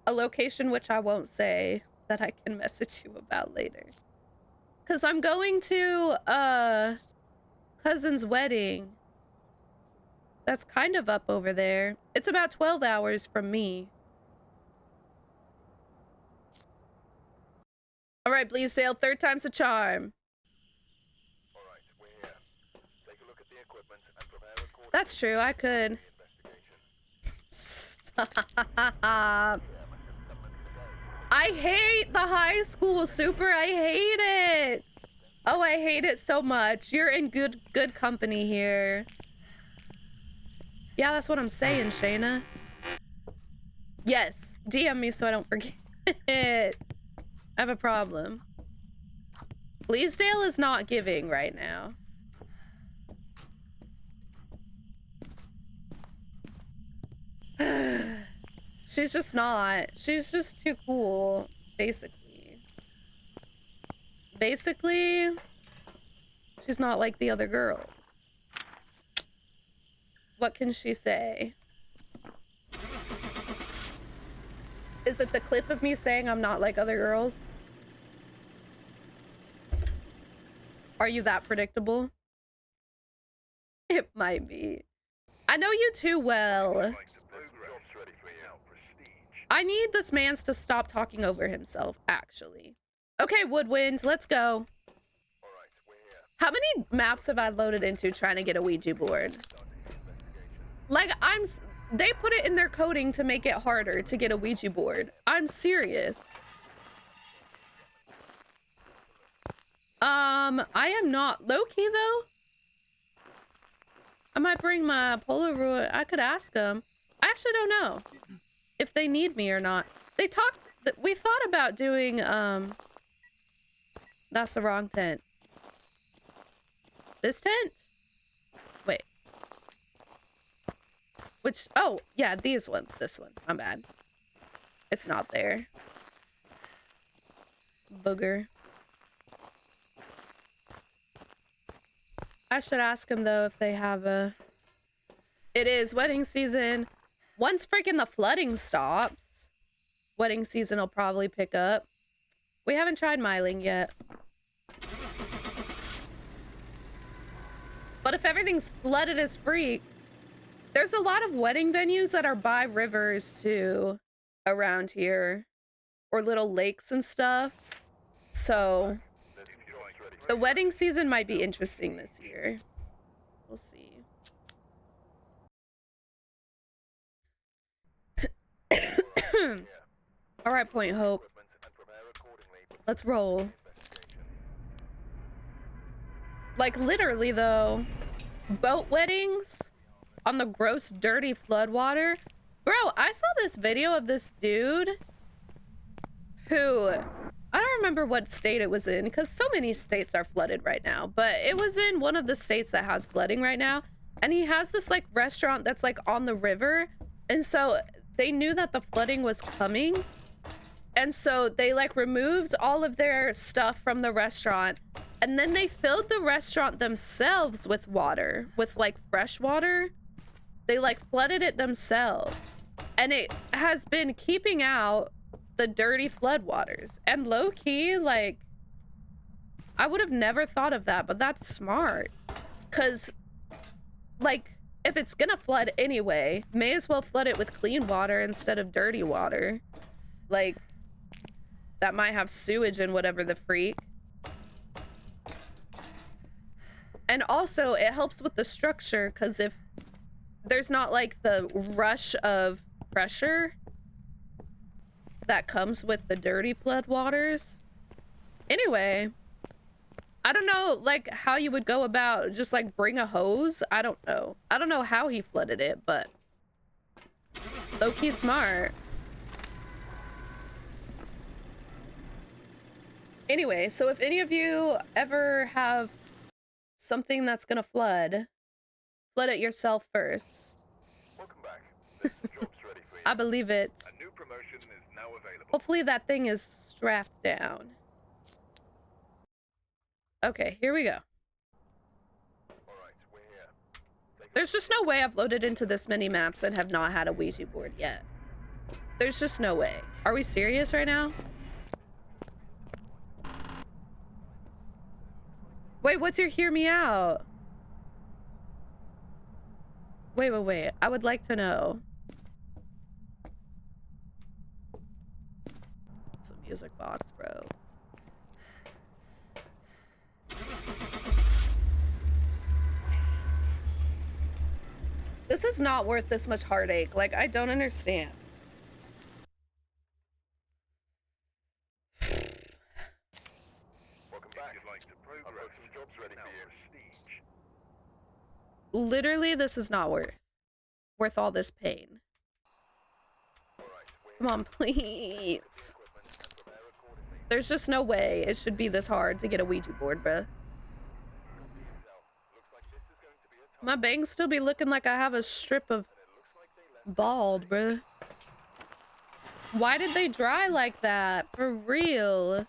a location which I won't say that I can message you about later? Because I'm going to a cousin's wedding. That's kind of up over there. It's about 12 hours from me. All right, Bleasdale, third time's a charm. All right, we're here. Take a look at the equipment and prepare accordingly. That's true, I could. Stop. I hate the high school, Super. I hate it. Oh, I hate it so much. You're in good company here. Yeah, that's what I'm saying, Shayna. Yes, DM me so I don't forget. I have a problem. Bleasdale is not giving right now. She's just not. She's just too cool, basically. Basically, she's not like the other girls. What can she say? Is it the clip of me saying I'm not like other girls? Are you that predictable? It might be. I know you too well. I need this man to stop talking over himself, actually. Okay, Woodwind, let's go. How many maps have I loaded into trying to get a Ouija board? Like, they put it in their coding to make it harder to get a Ouija board. I'm serious. I am not. Low-key, though? I might bring my Polaroid. I could ask them. I actually don't know if they need me or not. They talked, we thought about doing, that's the wrong tent. This tent? Wait. Which, oh, yeah, these ones. This one. My bad. It's not there. Booger. I should ask them, though, if they have a... It is wedding season. Once freaking the flooding stops, wedding season will probably pick up. We haven't tried miling yet. But if everything's flooded as freak, there's a lot of wedding venues that are by rivers, too, around here. Or little lakes and stuff. So... the wedding season might be interesting this year. We'll see. All right, Point Hope. Let's roll. Like, literally, though, boat weddings on the gross, dirty floodwater. Bro, I saw this video of this dude who, I don't remember what state it was in, because so many states are flooded right now, but it was in one of the states that has flooding right now. And he has this like restaurant that's like on the river. And so they knew that the flooding was coming. And so they like removed all of their stuff from the restaurant. And then they filled the restaurant themselves with water, with like fresh water. They like flooded it themselves. And it has been keeping out the dirty floodwaters. And low key, like, I would have never thought of that, but that's smart. Cause like, if it's gonna flood anyway, may as well flood it with clean water instead of dirty water. Like, that might have sewage and whatever the freak. And also, it helps with the structure, because if there's not like the rush of pressure that comes with the dirty flood waters. Anyway, I don't know like how you would go about just like bring a hose. I don't know. I don't know how he flooded it, but low-key smart. Anyway, so if any of you ever have something that's gonna flood it yourself first. Welcome back. This job's ready for you. I believe it. A new promotion is now available. Hopefully that thing is strapped down. Okay, here we go. All right, we're here. There's just no way I've loaded into this many maps and have not had a Ouija board yet. There's just no way. Are we serious right now? Wait, what's your hear me out? Wait. I would like to know. It's a music box, bro. This is not worth this much heartache. Like, I don't understand. Welcome back. You'd like to progress. I've got some jobs ready for you. Prestige. Literally, this is not worth all this pain. All right, we're Come on, please. equipment and prepare accordingly. There's just no way it should be this hard to get a Ouija board, bruh. Looks like this is going to be a tough My bangs still be looking like I have a strip of one. It looks like they left bald, bruh. Why did they dry like that? For real.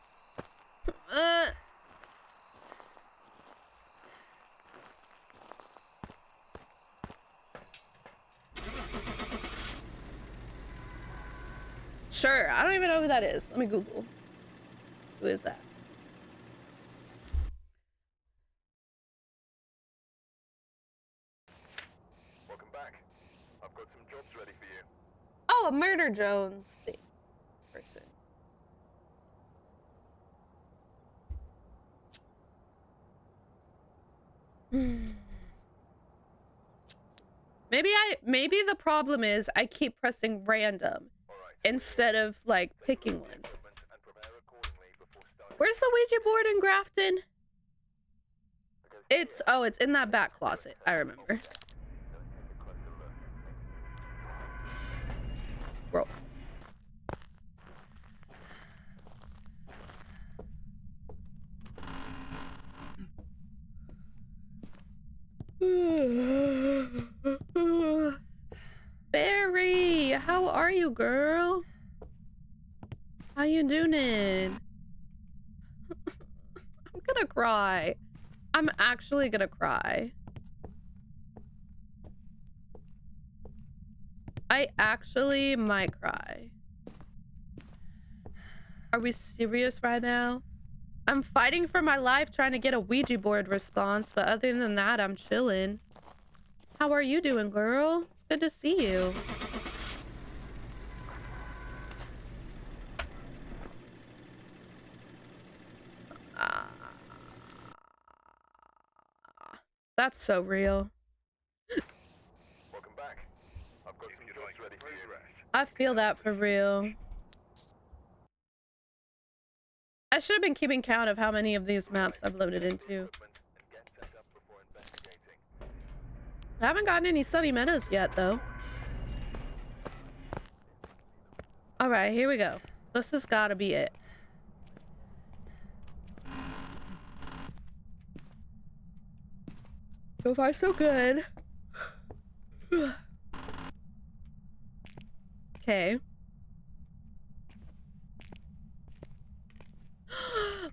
Sure, I don't even know who that is. Let me Google. Who is that? Welcome back. I've got some jobs ready for you. Oh, a Murder Jones thing. Person. Maybe the problem is I keep pressing random All right. instead of like picking one. Equipment and prepare accordingly before starting. Where's the Ouija board in Grafton? It's in that back closet. I remember. Let's take a closer look. Roll. Barry, how are you, girl? How you doing? I'm gonna cry. I'm actually gonna cry. I actually might cry. Are we serious right now? I'm fighting for my life trying to get a Ouija board response, but other than that, I'm chilling. How are you doing, girl? It's good to see you. That's so real. Welcome back. I've got some jobs ready for you. I feel that for real. I should have been keeping count of how many of these maps I've loaded into. Equipment and get set up before investigating. I haven't gotten any Sunny Meadows yet, though. Alright, here we go. This has gotta be it. So far, so good. Okay.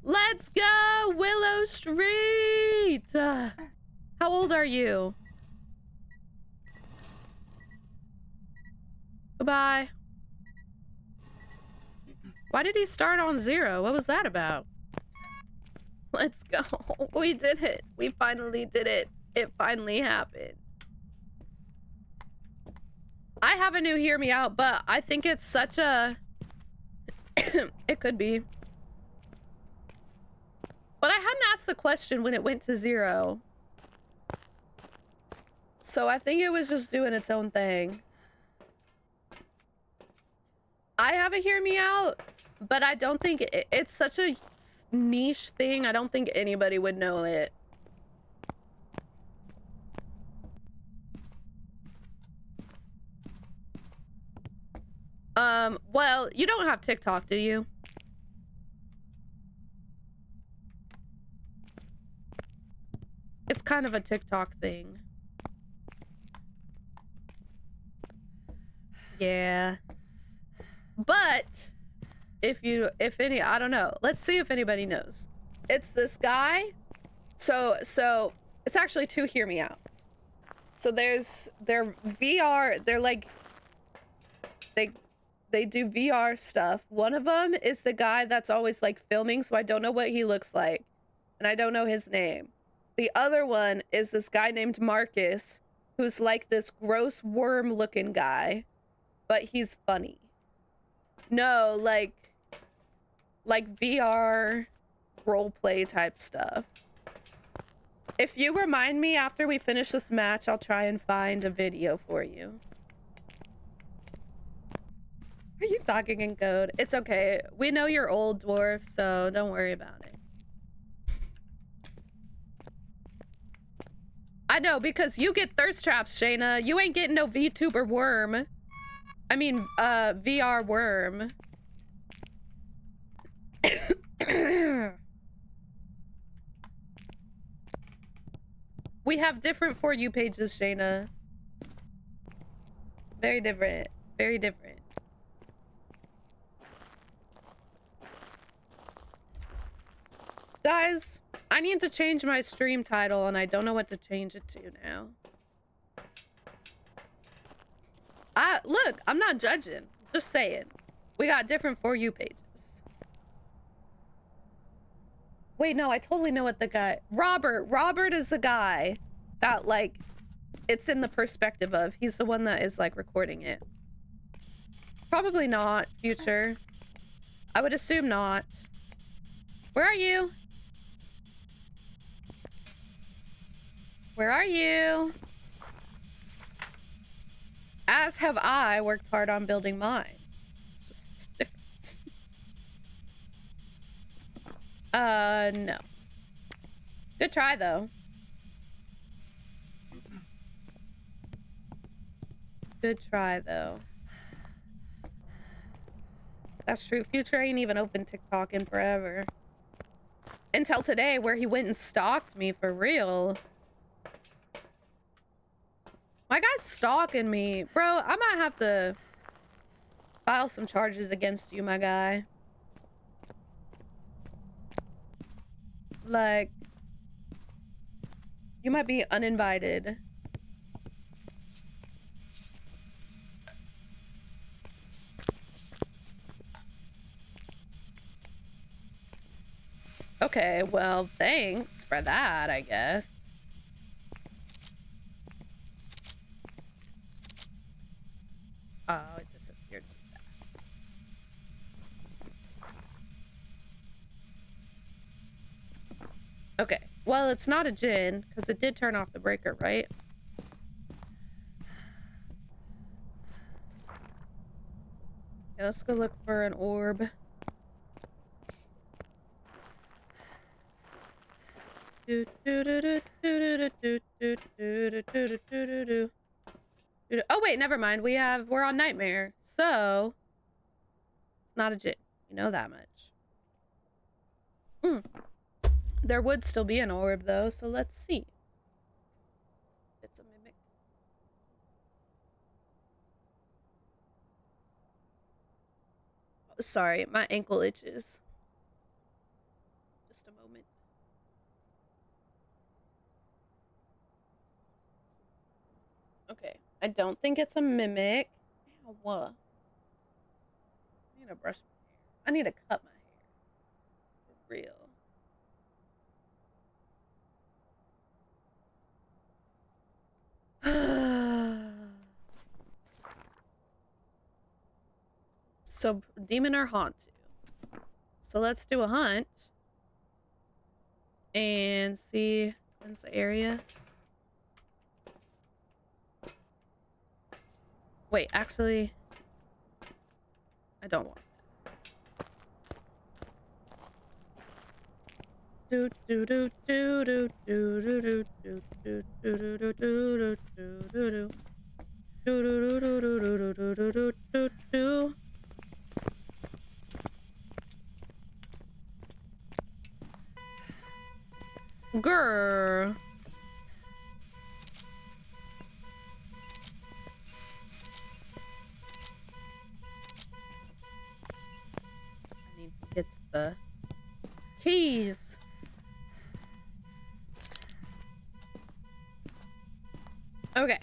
Let's go! Willow Street! How old are you? Goodbye. Why did he start on 0? What was that about? Let's go. We did it. We finally did it. It finally happened. I have a new Hear Me Out, but I think it's such a... It could be. But I hadn't asked the question when it went to 0. So I think it was just doing its own thing. I have a Hear Me Out, but I don't think it's such a niche thing. I don't think anybody would know it. Well, you don't have TikTok, do you? It's kind of a TikTok thing. Yeah. But if any, I don't know. Let's see if anybody knows. It's this guy. So it's actually 2 Hear Me Outs. So there's their VR, they're like they do VR stuff. One of them is the guy that's always like filming, so I don't know what he looks like. And I don't know his name. The other one is this guy named Marcus, who's like this gross worm looking guy, but he's funny. No, like VR roleplay type stuff. If you remind me after we finish this match, I'll try and find a video for you. Are you talking in code? It's okay. We know you're old, dwarf, so don't worry about it. I know, because you get thirst traps, Shayna. You ain't getting no VTuber worm. I mean, VR worm. We have different For You pages, Shayna. Very different. Very different. Guys, I need to change my stream title and I don't know what to change it to now. Look, I'm not judging. Just saying. We got different For You pages. Wait, no, I totally know what the guy... Robert is the guy that, like, it's in the perspective of. He's the one that is, like, recording it. Probably not, future. I would assume not. Where are you? Where are you? As have I worked hard on building mine. It's just different. No. Good try, though. Good try, though. That's true. Future ain't even opened TikTok in forever. Until today, where he went and stalked me for real. My guy's stalking me. Bro, I might have to file some charges against you, my guy. Like, you might be uninvited. Okay, well, thanks for that, I guess. Oh, it disappeared too fast. Okay, well, it's not a djinn, because it did turn off the breaker, right? Okay, let's go look for an orb. Do, do, do, do, do, do, do, do, do, do, do, do, do, do, do. Oh wait, never mind. We're on Nightmare, so it's not a Jinn. You know that much. There would still be an orb though, so let's see. It's a mimic. Oh, sorry, my ankle itches. Just a moment. Okay, I don't think it's a mimic. Ow, what? I need to brush my hair. I need to cut my hair. For real. So, demon or haunt? So let's do a hunt. And see what's the area. Wait, actually, I don't want that. Do do do do do do do do do do do do do do do do do do. Girl. I need to get the keys. Okay.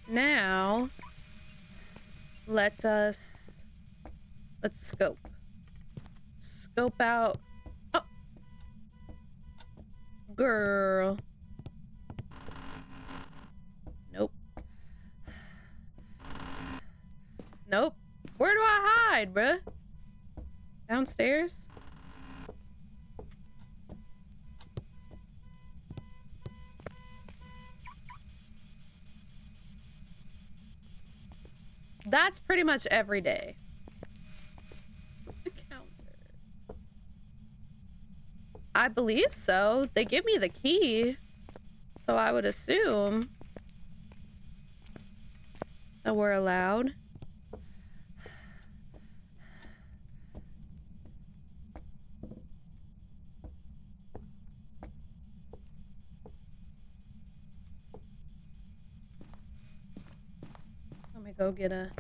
Now, let's scope. Scope out. Oh. Girl. Nope. Nope. Where do I hide, bruh? Downstairs? That's pretty much every day. Counter. I believe so. They give me the key. So I would assume that we're allowed. Let me go get a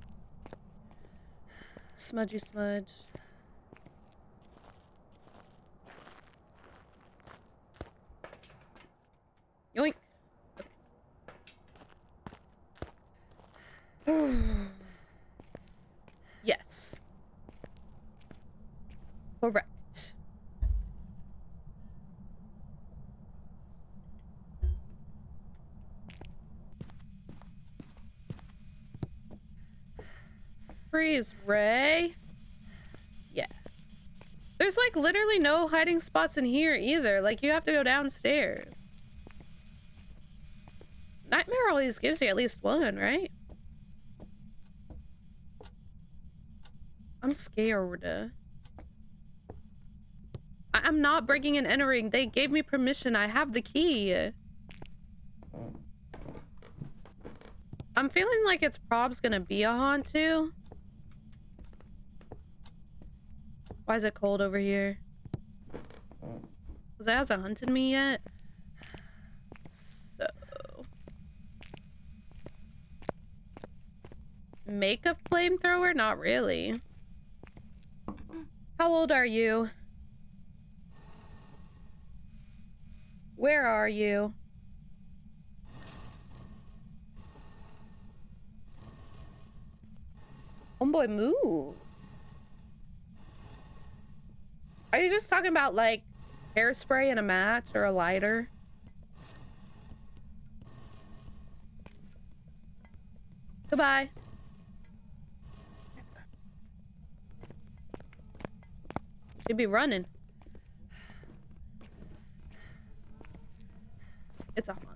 smudgy smudge. Yoink. Okay. Yes. Correct. Freeze ray. Yeah. There's like literally no hiding spots in here either. Like you have to go downstairs. Nightmare always gives you at least one, right? I'm scared. I'm not breaking and entering. They gave me permission. I have the key. I'm feeling like it's prob's gonna be a haunt too. Why is it cold over here? Because it hasn't hunted me yet. So... make a flamethrower? Not really. How old are you? Where are you? Homeboy moved. Are you just talking about like hairspray and a match or a lighter? Goodbye. She'd be running. It's a haunt.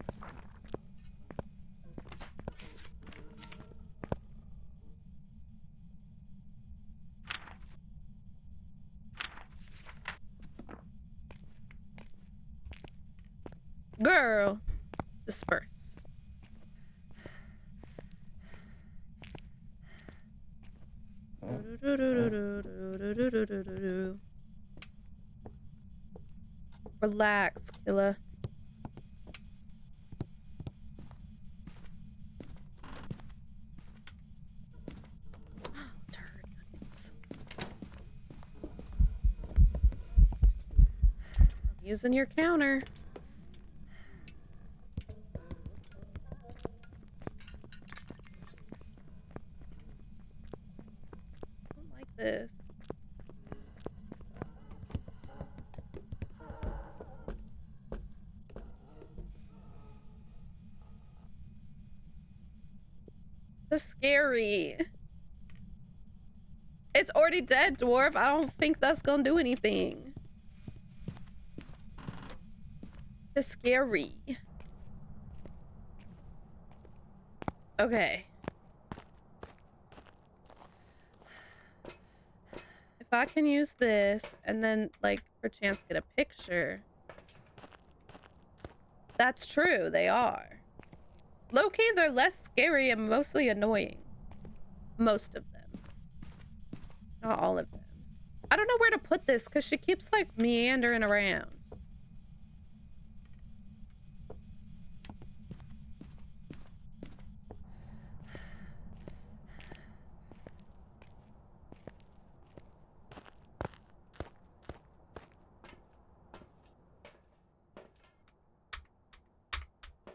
Girl, disperse. Relax, killer. Turd nuggets. I'm using your counter. I don't like this. That's scary. It's already dead, dwarf. I don't think that's gonna do anything. It's scary. Okay. If I can use this and then, like, perchance get a picture. That's true, they are. Low-key, they're less scary and mostly annoying. Most of them. Not all of them. I don't know where to put this because she keeps, like, meandering around.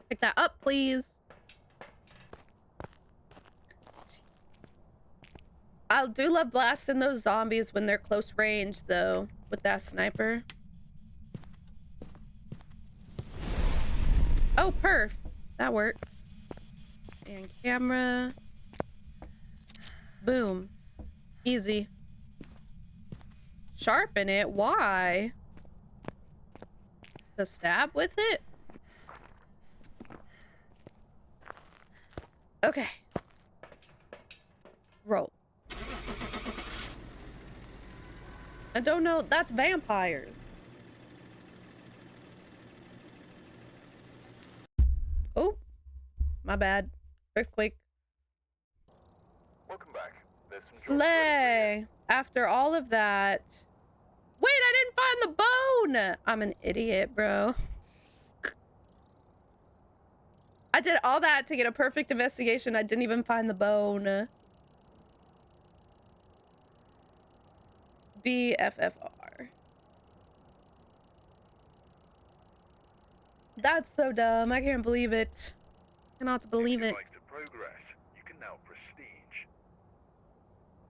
Pick that up, please. I do love blasting those zombies when they're close range, though, with that sniper. Oh, perf. That works. And camera. Boom. Easy. Sharpen it? Why? To stab with it? Okay. Roll. I don't know. That's vampires. Oh. My bad. Earthquake. Welcome back. There's some Slay. After all of that. Wait, I didn't find the bone. I'm an idiot, bro. I did all that to get a perfect investigation. I didn't even find the bone. BFFR. That's so dumb. I can't believe it. Cannot believe it. Like